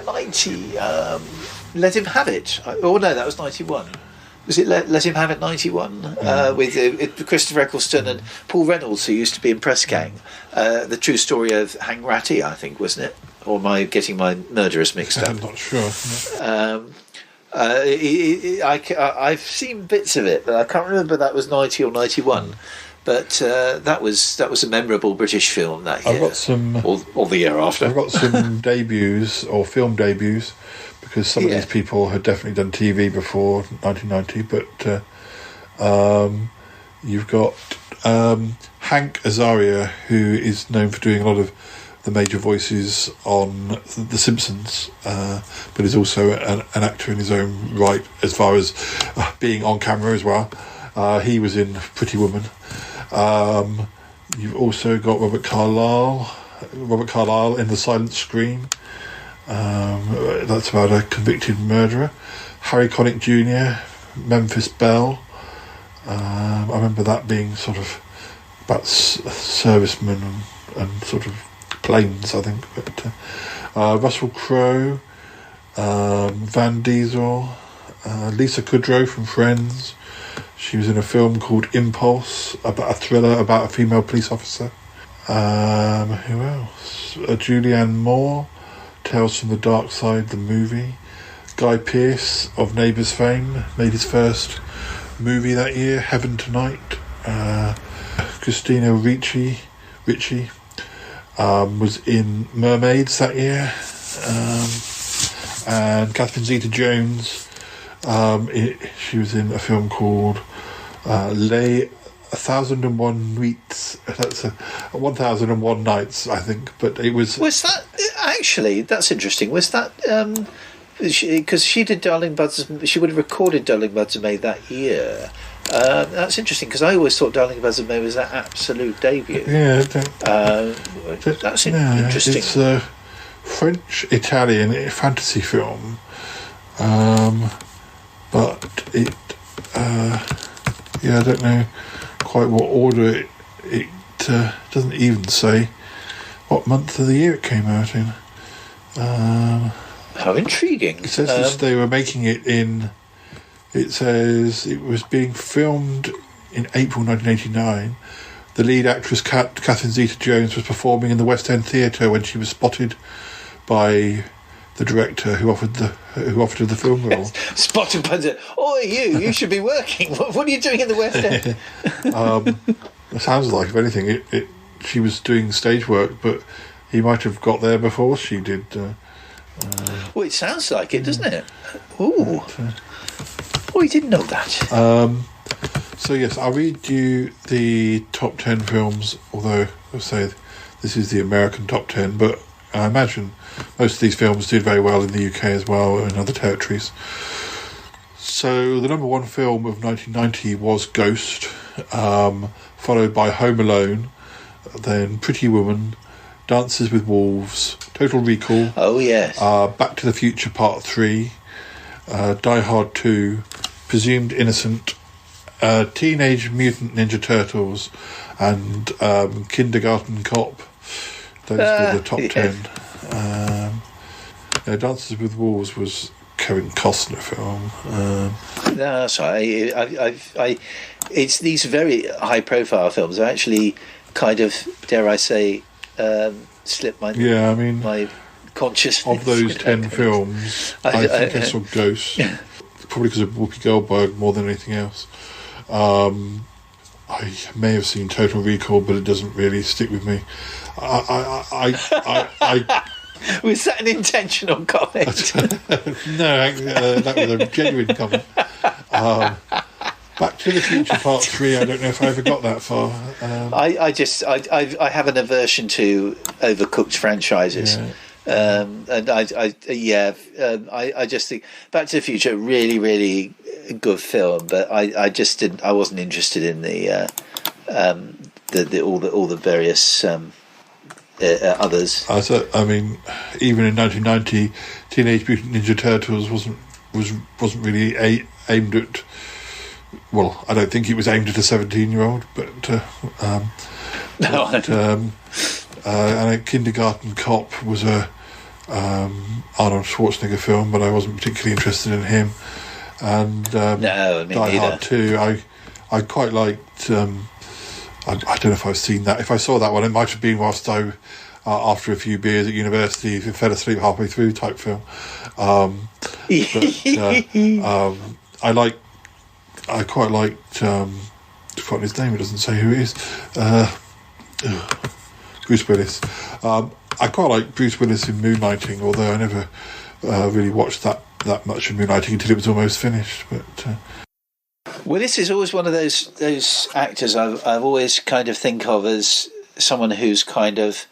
90. Let Him Have It. Oh no, that was 91. Was it Let Him Have It 91? With Christopher Eccleston and Paul Reynolds, who used to be in Press Gang. The true story of Hang Ratty, I think, wasn't it? Or am I getting my murderers mixed up? I'm not sure. I've seen bits of it, but I can't remember that was 90 or 91. But that was a memorable British film that year. I've got some, or the year after. I've got some debuts or film debuts, because some of these people had definitely done TV before 1990. But you've got Hank Azaria, who is known for doing a lot of the major voices on The Simpsons, but is also an actor in his own right as far as being on camera as well. He was in Pretty Woman. You've also got Robert Carlyle in The Silent Scream. That's about a convicted murderer. Harry Connick Jr., Memphis Belle. I remember that being sort of about servicemen and sort of planes, I think. But Russell Crowe, Van Diesel, Lisa Kudrow from Friends. She was in a film called Impulse, about a thriller about a female police officer. Who else? Julianne Moore, Tales from the Dark Side, the movie. Guy Pearce of Neighbours fame made his first movie that year, Heaven Tonight. Christina Ricci was in Mermaids that year. And Catherine Zeta-Jones, she was in a film called Les 1001 Nuits. That's 1001 Nights, I think. But it was that actually? That's interesting. Was that because she did Darling Buds? She would have recorded Darling Buds of May that year. That's interesting, because I always thought Darling Buds of May was that absolute debut. Yeah, that's interesting. It's a French-Italian fantasy film, but it I don't know quite what order it doesn't even say what month of the year it came out in. How intriguing. It says they were making it in. It says it was being filmed in April 1989. The lead actress Catherine Zeta-Jones was performing in the West End Theatre when she was spotted by the director who offered her the film role. Spotted by the... Oh, you should be working. What are you doing in the West End? It sounds like, if anything, she was doing stage work, but he might have got there before she did. Well, it sounds like it, doesn't it? Ooh. Oh, you didn't know that. So yes, I'll read you the top 10 films, although I'll say this is the American top 10, but I imagine most of these films did very well in the UK as well, and other territories. So the number one film of 1990 was Ghost, followed by Home Alone, then Pretty Woman, Dances with Wolves, Total Recall. Oh yes. Back to the Future Part 3, Die Hard 2, Presumed Innocent, Teenage Mutant Ninja Turtles, and Kindergarten Cop. Those were the top 10. Dances with Wolves was Kevin Costner film. No, that's right. It's these very high-profile films. I actually kind of, dare I say, slipped my my consciousness. Of those 10 films, I think I saw Ghost, probably because of Whoopi Goldberg more than anything else. I may have seen Total Recall, but it doesn't really stick with me. Was that an intentional comment? No, that was a genuine comment. Back to the Future Part 3, I don't know if I ever got that far. I have an aversion to overcooked franchises. Yeah. I just think Back to the Future, really, really good film, but I just didn't. I wasn't interested in all the various others. I mean, even in 1990, Teenage Mutant Ninja Turtles wasn't really aimed at. Well, I don't think it was aimed at a 17-year-old, and Kindergarten Cop was a Arnold Schwarzenegger film, but I wasn't particularly interested in him. And no, me Die neither. Hard 2, I quite liked. I don't know if I've seen that. If I saw that one, it might have been whilst I, after a few beers at university, fell asleep halfway through type film. I quite liked. I've forgotten his name. It doesn't say who it is. Bruce Willis. I quite like Bruce Willis in Moonlighting, although I never really watched that much of Moonlighting until it was almost finished. But Willis is always one of those actors I've always kind of think of as someone who's kind of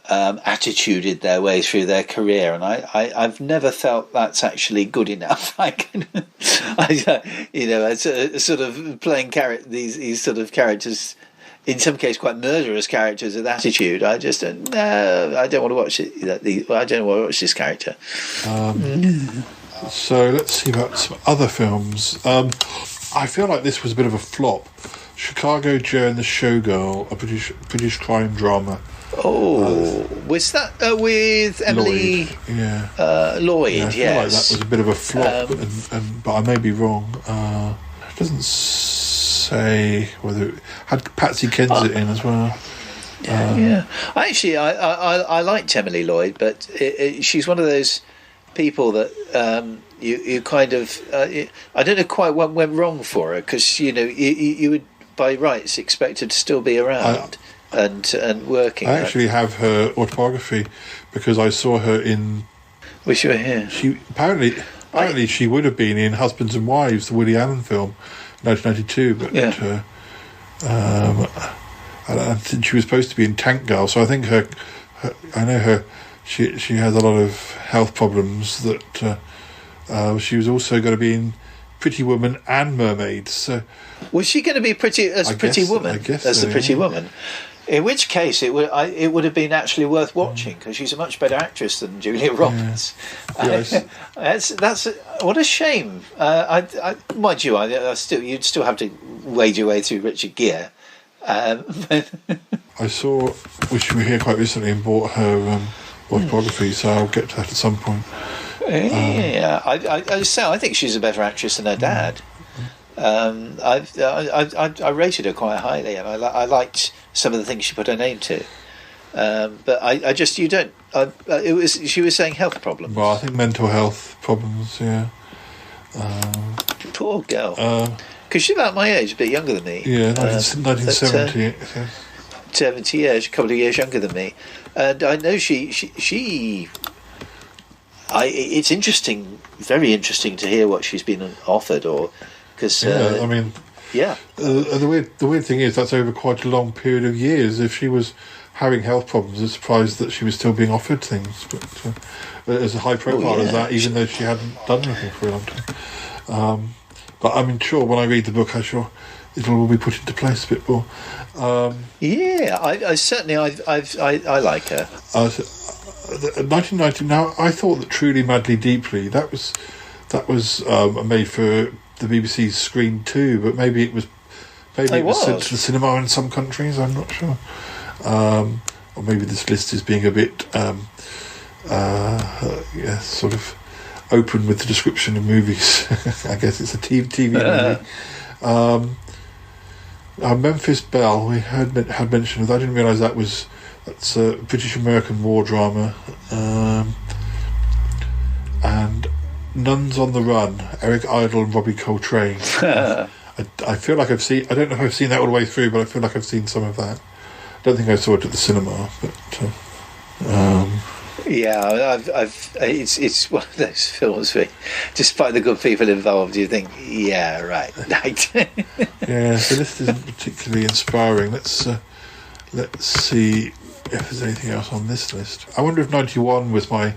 attituded their way through their career, and I've never felt that's actually good enough. As a sort of playing these sort of characters, in some cases quite murderous characters with attitude. I just don't. No, I don't want to watch it. I don't want to watch this character. So let's see about some other films. I feel like this was a bit of a flop. Chicago Joe and the Showgirl, a British crime drama. Oh, was that with Emily Lloyd? Yeah. Lloyd, yeah, I feel yes. like that was a bit of a flop, but I may be wrong. It doesn't say whether it had Patsy Kensit in as well. Yeah. Actually, I liked Emily Lloyd, but she's one of those people that you kind of I don't know quite what went wrong for her, because you would by rights expect her to still be around and working. I actually have her autobiography because I saw her in. Wish you were here. She apparently she would have been in Husbands and Wives, the Woody Allen film, 1992, but I think she was supposed to be in Tank Girl. So I think she has a lot of health problems. That she was also going to be in Pretty Woman and Mermaids. So was she going to be Pretty Woman? I guess as so, the Pretty Woman. In which case, it would have been actually worth watching, because she's a much better actress than Julia Roberts. Yes. That's what a shame. Mind you, you'd still have to wade your way through Richard Gere. I saw Wish You Were Here quite recently and bought her autobiography, so I'll get to that at some point. I think she's a better actress than her dad. I rated her quite highly, and I liked some of the things she put her name to. But she was saying health problems. Well, I think mental health problems. Yeah. Poor girl. Because she's about my age, a bit younger than me. Yeah, 1970. 70 years, a couple of years younger than me, and I know she. It's interesting, very interesting to hear what she's been offered, because the weird thing is that's over quite a long period of years. If she was having health problems, I'm surprised that she was still being offered things, but as a high profile as that, even though she hadn't done anything for a long time. But I'm sure when I read the book, I'm sure it'll all be put into place a bit more. I certainly I like her. 1990. Now, I thought that Truly, Madly, Deeply that was made for the BBC's Screen 2, but maybe it was sent to the cinema in some countries. I'm not sure, or maybe this list is being a bit sort of open with the description of movies. I guess it's a TV movie. Memphis Belle, we had mentioned. I didn't realise that's a British-American war drama. And Nuns on the Run, Eric Idle and Robbie Coltrane. I feel like I've seen. I don't know if I've seen that all the way through, but I feel like I've seen some of that. I don't think I saw it at the cinema, but. Yeah, it's one of those films where, despite the good people involved, you think, yeah, right. Yeah, the list isn't particularly inspiring. Let's see if there's anything else on this list. I wonder if 91 was my.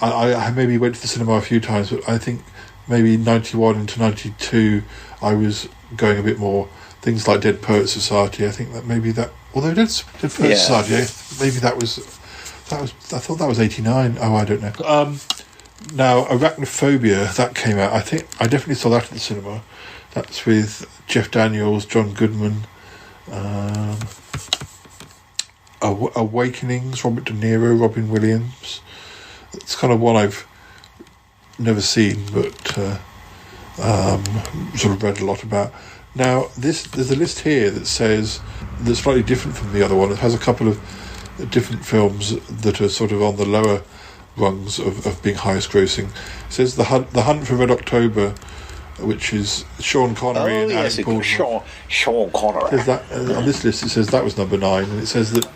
I maybe went to the cinema a few times, but I think maybe 91 into 92 I was going a bit more things like Dead Poets Society. I think that maybe that, although Dead Poets Society, maybe that was. I thought that was 89. Oh, I don't know. Now, Arachnophobia, that came out. I think I definitely saw that at the cinema. That's with Jeff Daniels, John Goodman, Awakenings, Robert De Niro, Robin Williams. It's kind of one I've never seen, but sort of read a lot about. Now, there's a list here that says that's slightly different from the other one. It has a couple of different films that are sort of on the lower rungs of being highest grossing. It says The Hunt for Red October, which is Sean Connery and Alan Baldwin. Sean Connery. Says that, on this list it says that was number 9, and it says that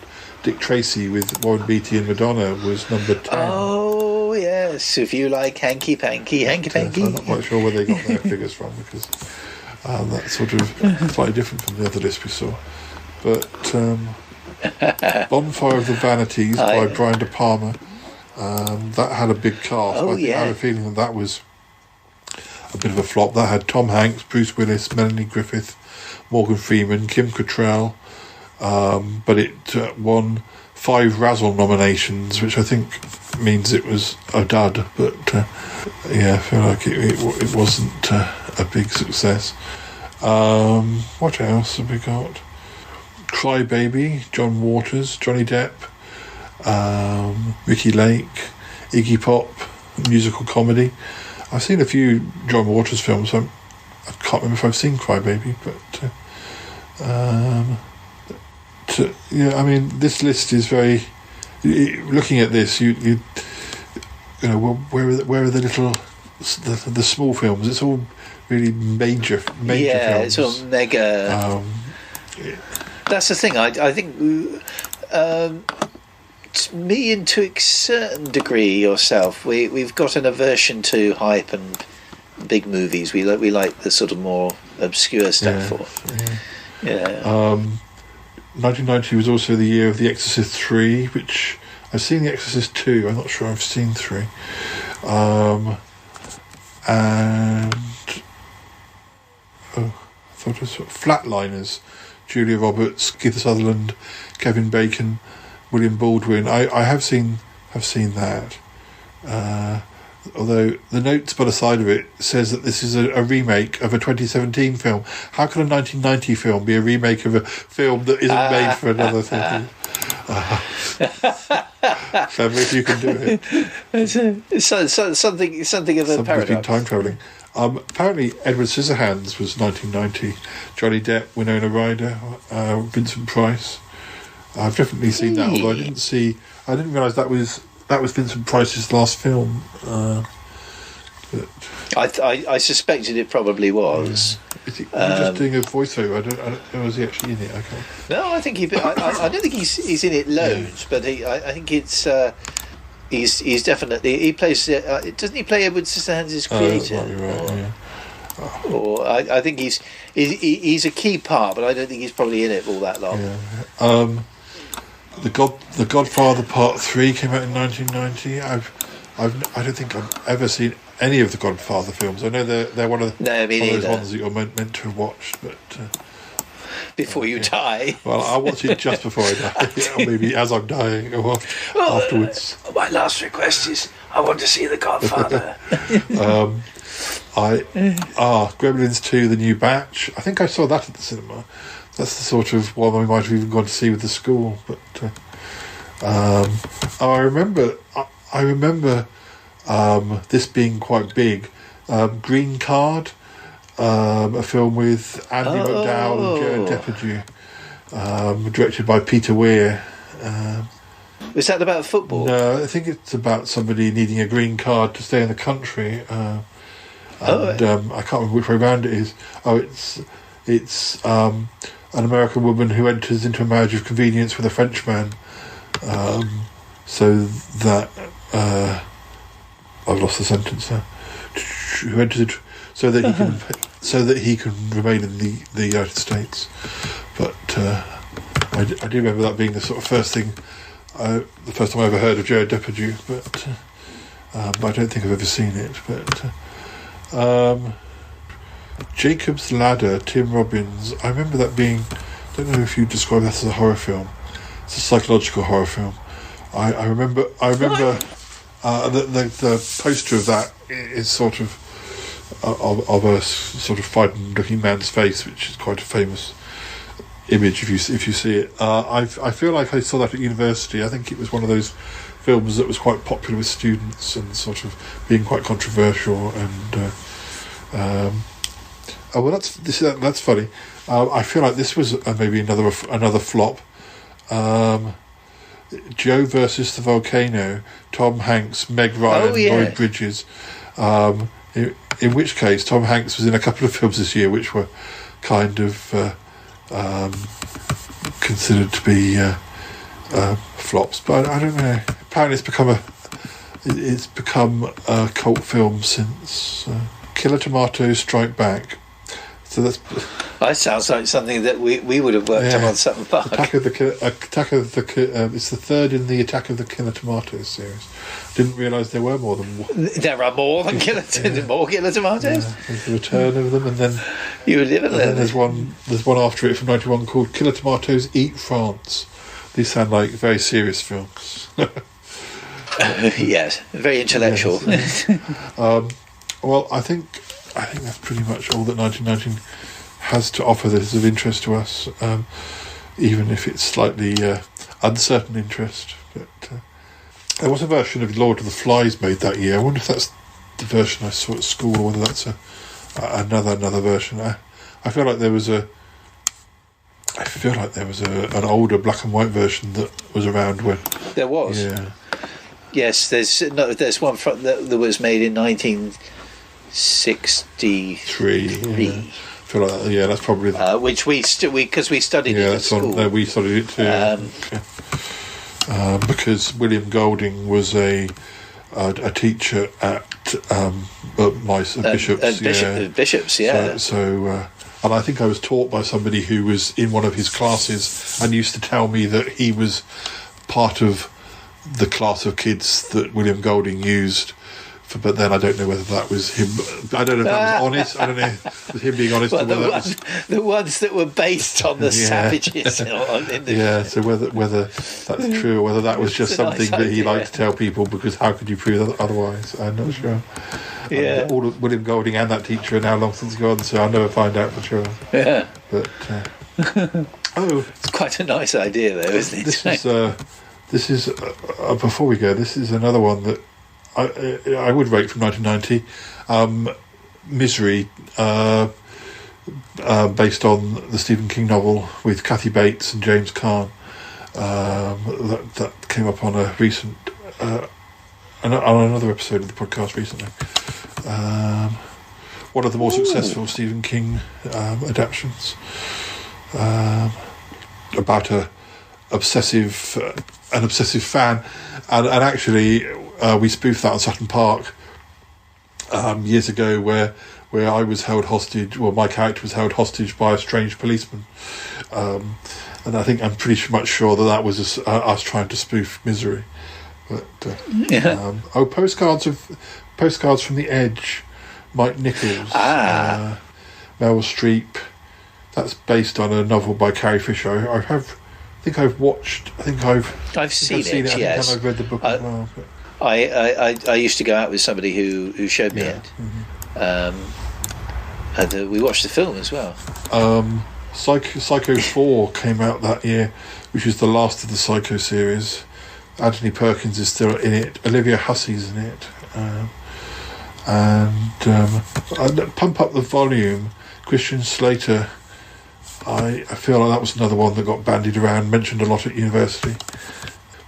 Dick Tracy with Warren Beatty and Madonna was number 10. Oh yes, if you like hanky panky. I'm not quite sure where they got their figures from, because that's sort of slightly different from the other list we saw. But Bonfire of the Vanities by Brian De Palma. That had a big cast. I have a feeling that was a bit of a flop. That had Tom Hanks, Bruce Willis, Melanie Griffith, Morgan Freeman, Kim Cattrall, but it won 5 Razzle nominations, which I think means it was a dud. But I feel like it wasn't a big success. What else have we got? Cry Baby, John Waters, Johnny Depp, Ricky Lake, Iggy Pop, musical comedy. I've seen a few John Waters films. I can't remember if I've seen Cry Baby, but I mean, this list is very. Looking at this, you know, where are the little, the small films? It's all really major films. It's all mega. That's the thing. I think me and to a certain degree yourself, we've got an aversion to hype and big movies. We like the sort of more obscure stuff. 1990 was also the year of The Exorcist 3, which I've seen The Exorcist 2. I'm not sure I've seen 3. And I thought it was Flatliners. Julia Roberts, Keith Sutherland, Kevin Bacon, William Baldwin. I have seen that. Although the notes by the side of it says that this is a remake of a 2017 film. How can a 1990 film be a remake of a film that isn't made for another 30? Clever if you can do it. Something of a paradox. Been time travelling. Apparently, Edward Scissorhands was 1990. Johnny Depp, Winona Ryder, Vincent Price. I've definitely seen that. Although I didn't realise that was Vincent Price's last film. I suspected it probably was. Is he just doing a voiceover? I don't know. Is he actually in it? Okay. No, I think I don't think he's in it loads, but I think it's. He's definitely, he plays, doesn't he play Edward Scissorhands' creator? Right, or I think he's a key part, but I don't think he's probably in it all that long. Yeah. The Godfather Part 3 came out in 1990. I don't think I've ever seen any of the Godfather films. I know they're one of those ones that you're meant to have watched, but before you die. Well, I'll watch it just before I die, or maybe as I'm dying, or afterwards. My last request is I want to see The Godfather. Gremlins 2: The New Batch. I think I saw that at the cinema. That's the sort of one we might have even gone to see with the school. But I remember this being quite big, Green Card, a film with Andy McDowell and Joe Depardieu, directed by Peter Weir. Is that about football? No, I think it's about somebody needing a green card to stay in the country. I can't remember which way round it is. It's an American woman who enters into a marriage of convenience with a Frenchman, so that I've lost the sentence now. Who enters into, so that he can remain in the United States. But I do remember that being the sort of first thing. The first time I ever heard of Joe Depardieu, but I don't think I've ever seen it. But Jacob's Ladder, Tim Robbins. I remember that being. I don't know if you describe that as a horror film. It's a psychological horror film. I remember. The poster of that is sort of a sort of frightened-looking man's face, which is quite a famous image if you see it. I feel like I saw that at university. I think it was one of those films that was quite popular with students and sort of being quite controversial. And that's funny. I feel like this was maybe another flop. Joe versus the Volcano, Tom Hanks, Meg Ryan, Lloyd Bridges. In which case, Tom Hanks was in a couple of films this year which were kind of considered to be flops, but I don't know. Apparently, it's become a cult film since Killer Tomatoes Strike Back. So that sounds like something that we would have worked on Sutton Park. It's the third in the Attack of the Killer Tomatoes series. Didn't realise there were more than one. There are more than more Killer Tomatoes. Yeah, there's the return of them, and then you would live in there. There's one after it from '91 called Killer Tomatoes Eat France. These sound like very serious films. Yes, very intellectual. Yes. Well, I think that's pretty much all that 1919 has to offer that is of interest to us, even if it's slightly uncertain interest. But there was a version of Lord of the Flies made that year. I wonder if that's the version I saw at school, or whether that's another version. I feel like there was an older black and white version that was around when there was. Yeah. Yes, there's one that was made in 1963. Yeah. I feel like that's probably which we studied it at school. No, we studied it too. Because William Golding was a teacher at Bishop's. Yeah. So and I think I was taught by somebody who was in one of his classes and used to tell me that he was part of the class of kids that William Golding used. But then I don't know whether that was him. I don't know if that was honest. I don't know if it was him being honest. Well, or whether that was the ones that were based on the savages. So whether that's true or whether that was just something that he liked to tell people, because how could you prove otherwise? I'm not sure. Yeah. All of William Golding and that teacher are now long since gone, so I'll never find out for sure. Yeah. But it's quite a nice idea, though, isn't it? This is before we go. This is another one that I would rate from 1990. Misery, based on the Stephen King novel with Kathy Bates and James Caan. That came up on a recent on another episode of the podcast recently. One of the more successful Stephen King adaptations, about an obsessive fan, and actually we spoofed that on Sutton Park years ago, where I was held hostage, well, my character was held hostage by a strange policeman, and I'm pretty much sure that was us trying to spoof Misery. But postcards from the Edge, Mike Nichols, Meryl Streep. That's based on a novel by Carrie Fisher. I've seen it. Yes, I've read the book as well. But I used to go out with somebody who showed me it. Mm-hmm. And we watched the film as well. Psycho 4 came out that year, which is the last of the Psycho series. Anthony Perkins is still in it. Olivia Hussey's in it. And Pump Up the Volume, Christian Slater. I feel like that was another one that got bandied around, mentioned a lot at university.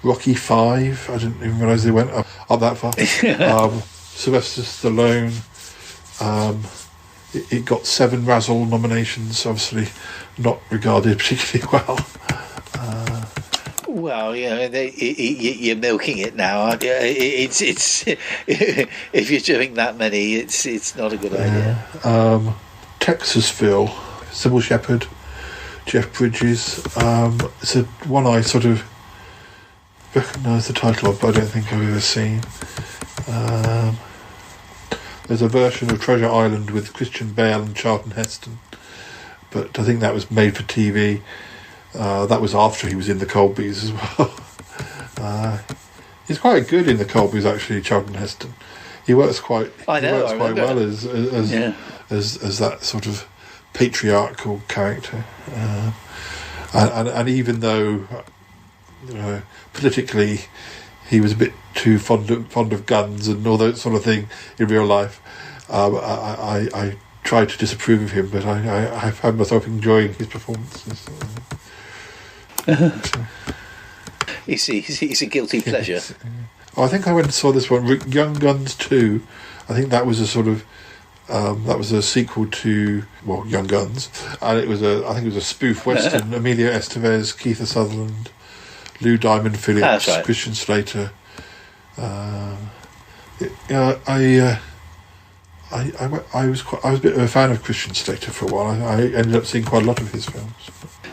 Rocky 5, I didn't even realise they went up that far. Sylvester Stallone, it got 7 Razzle nominations, obviously not regarded particularly well. Well, you're milking it now. It's if you're doing that many, it's not a good idea. Texasville, Sybil Shepherd, Jeff Bridges. It's one I sort of recognise the title of, but I don't think I've ever seen. There's a version of Treasure Island with Christian Bale and Charlton Heston, but I think that was made for TV. That was after he was in the Colbys as well. He's quite good in the Colbys, actually, Charlton Heston. He works quite well as that sort of patriarchal character. And even though politically he was a bit too fond of guns and all that sort of thing in real life, I tried to disapprove of him, but I found myself enjoying his performances. He's a guilty pleasure. I think I went and saw this one, Young Guns 2. I think that was a sort of that was a sequel to Young Guns, and I think it was a spoof western. Emilio Estevez, Keith Sutherland, Lou Diamond Phillips, right. Christian Slater. I was a bit of a fan of Christian Slater for a while. I ended up seeing quite a lot of his films.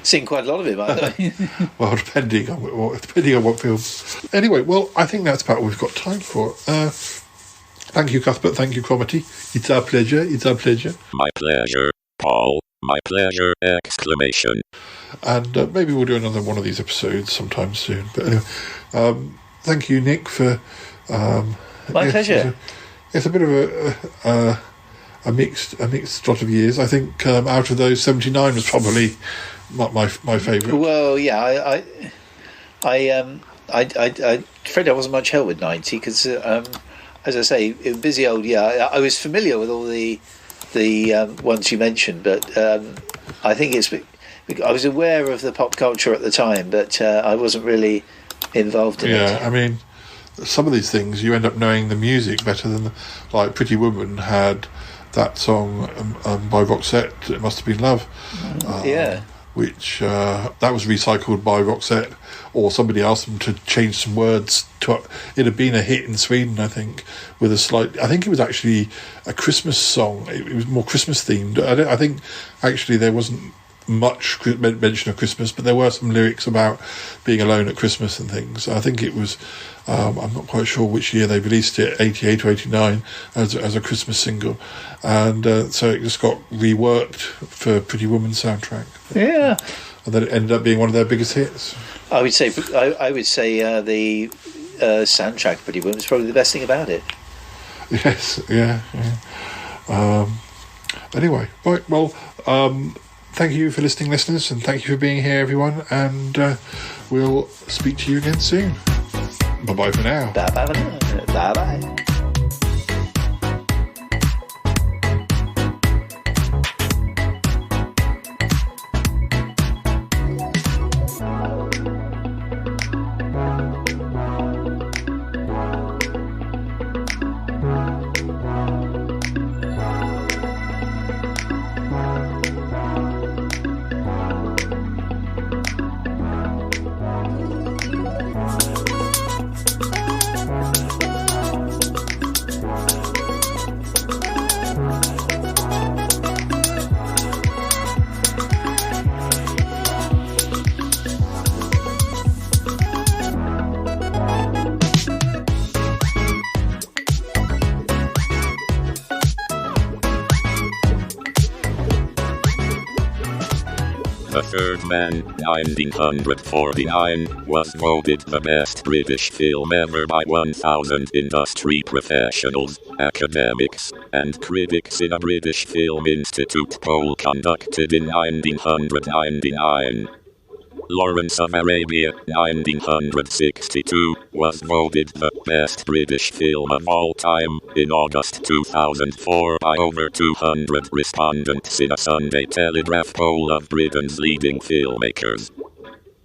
Seen quite a lot of him, haven't I? Well, depending on what films. Anyway, well, I think that's about all we've got time for. Thank you, Cuthbert. Thank you, Cromitty. It's our pleasure. My pleasure, Paul. My pleasure! Exclamation. And maybe we'll do another one of these episodes sometime soon. But anyway, thank you, Nick, for... My pleasure. It's a bit of a mixed lot of years. I think out of those, 79 was probably my favourite. Well, yeah, I'm afraid I wasn't much help with 90 because, as I say, it was busy old year. I was familiar with all the ones you mentioned, but I think I was aware of the pop culture at the time, but I wasn't really involved in it. Yeah, I mean, some of these things you end up knowing the music better than, like Pretty Woman had that song by Roxette, It Must Have Been Love. Which that was recycled by Roxette, or somebody asked them to change some words to it. Had been a hit in Sweden, I think, with a slight. I think it was actually a Christmas song. It was more Christmas themed. I think actually there wasn't much mention of Christmas, but there were some lyrics about being alone at Christmas and things. I think it was. I'm not quite sure which year they released it, 88 or 89, as a Christmas single, and so it just got reworked for Pretty Woman soundtrack. Yeah, and then it ended up being one of their biggest hits. I would say the soundtrack Pretty Woman is probably the best thing about it. Yes, yeah. Anyway, right, well, thank you for listening, listeners, and thank you for being here, everyone, and we'll speak to you again soon. Bye-bye for now. Bye-bye for now. Bye-bye. The Third Man, 1949, was voted the best British film ever by 1,000 industry professionals, academics, and critics in a British Film Institute poll conducted in 1999. Lawrence of Arabia, 1962, was voted the best British film of all time in August 2004 by over 200 respondents in a Sunday Telegraph poll of Britain's leading filmmakers.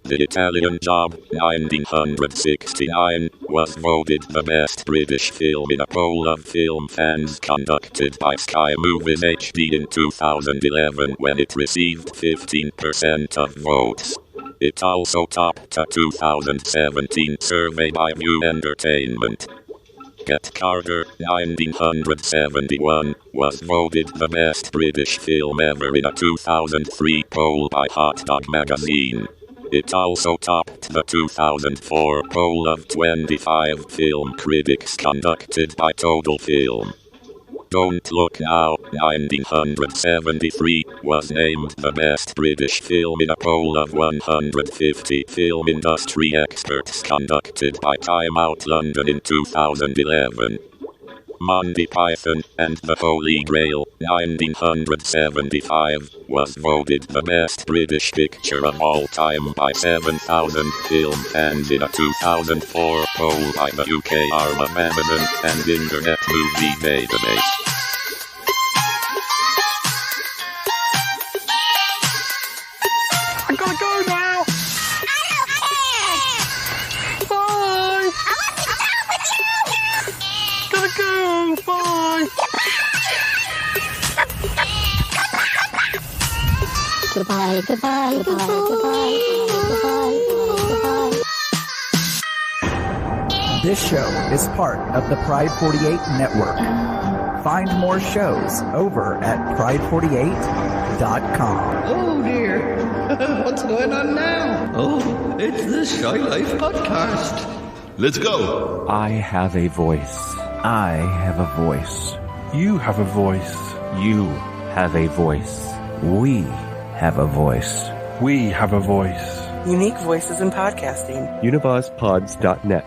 The Italian Job, 1969, was voted the best British film in a poll of film fans conducted by Sky Movies HD in 2011 when it received 15% of votes. It also topped a 2017 survey by View Entertainment. Get Carter, 1971, was voted the best British film ever in a 2003 poll by Hot Dog Magazine. It also topped the 2004 poll of 25 film critics conducted by Total Film. Don't Look Now, 1973, was named the best British film in a poll of 150 film industry experts conducted by Time Out London in 2011. Monty Python and the Holy Grail, 1975, was voted the best British picture of all time by 7,000 film fans in a 2004 poll by the UK arm of Amazon and Internet Movie Database. I gotta go now. Bye. Gotta go. Bye. Goodbye. Goodbye. Goodbye. Goodbye. Goodbye. This show is part of the Pride 48 network. Find more shows over at pride48.com. Oh dear, what's going on now? Oh, it's the Shy Life Podcast. Let's go. I have a voice. I have a voice. You have a voice. You have a voice. We have a voice. We have a voice. Unique voices in podcasting. UnivazPods.net.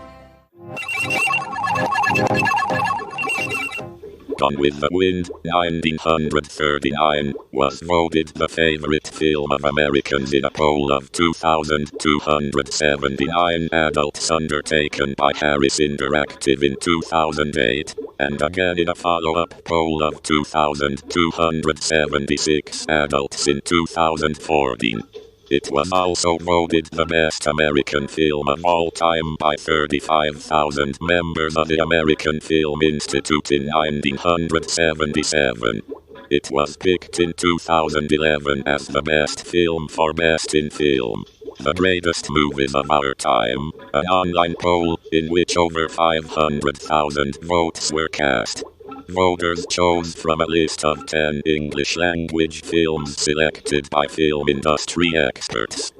Gone with the Wind, 1939, was voted the favorite film of Americans in a poll of 2,279 adults undertaken by Harris Interactive in 2008, and again in a follow-up poll of 2,276 adults in 2014. It was also voted the best American film of all time by 35,000 members of the American Film Institute in 1977. It was picked in 2011 as the best film for Best in Film. The Greatest Movies of Our Time, an online poll in which over 500,000 votes were cast. Voters chose from a list of 10 English-language films selected by film industry experts.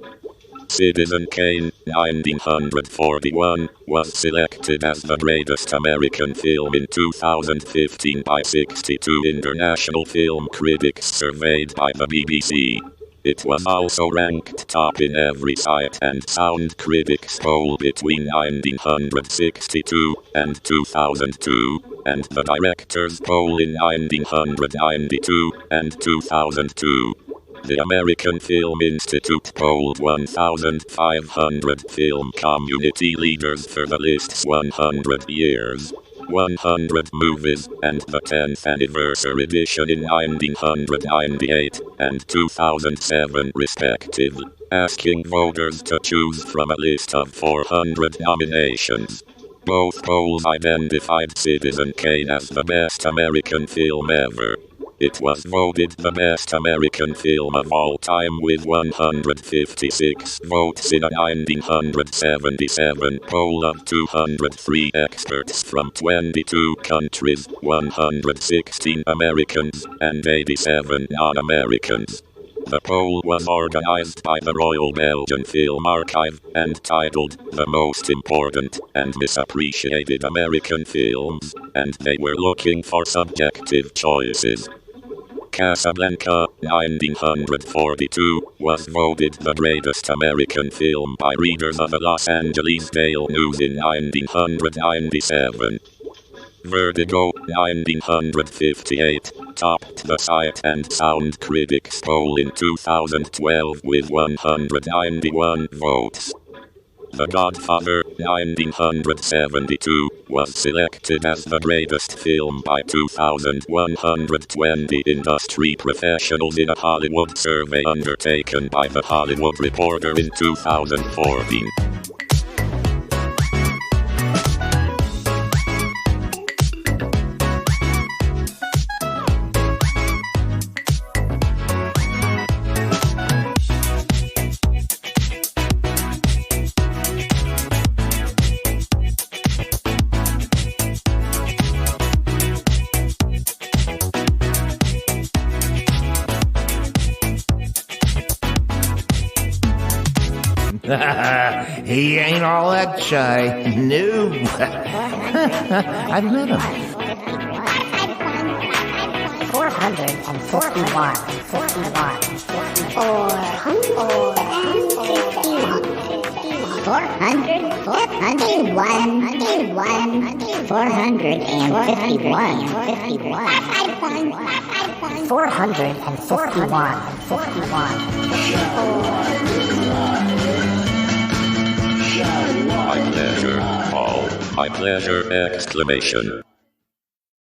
Citizen Kane, 1941, was selected as the greatest American film in 2015 by 62 international film critics surveyed by the BBC. It was also ranked top in every sight and sound critics poll between 1962 and 2002, and the directors poll in 1992 and 2002. The American Film Institute polled 1,500 film community leaders for the list's 100 years. 100 movies, and the 10th anniversary edition in 1998 and 2007 respectively, asking voters to choose from a list of 400 nominations. Both polls identified Citizen Kane as the best American film ever. It was voted the best American film of all time with 156 votes in a 1977 poll of 203 experts from 22 countries, 116 Americans, and 87 non-Americans. The poll was organized by the Royal Belgian Film Archive and titled The Most Important and Misappreciated American Films, and they were looking for subjective choices. Casablanca, 1942, was voted the greatest American film by readers of the Los Angeles Daily News in 1997. Vertigo, 1958, topped the Sight and Sound Critics poll in 2012 with 191 votes. The Godfather, 1972, was selected as the greatest film by 2,120 industry professionals in a Hollywood survey undertaken by The Hollywood Reporter in 2014. He ain't all that shy. No. I've met him. 451. My pleasure, Paul. My pleasure, exclamation.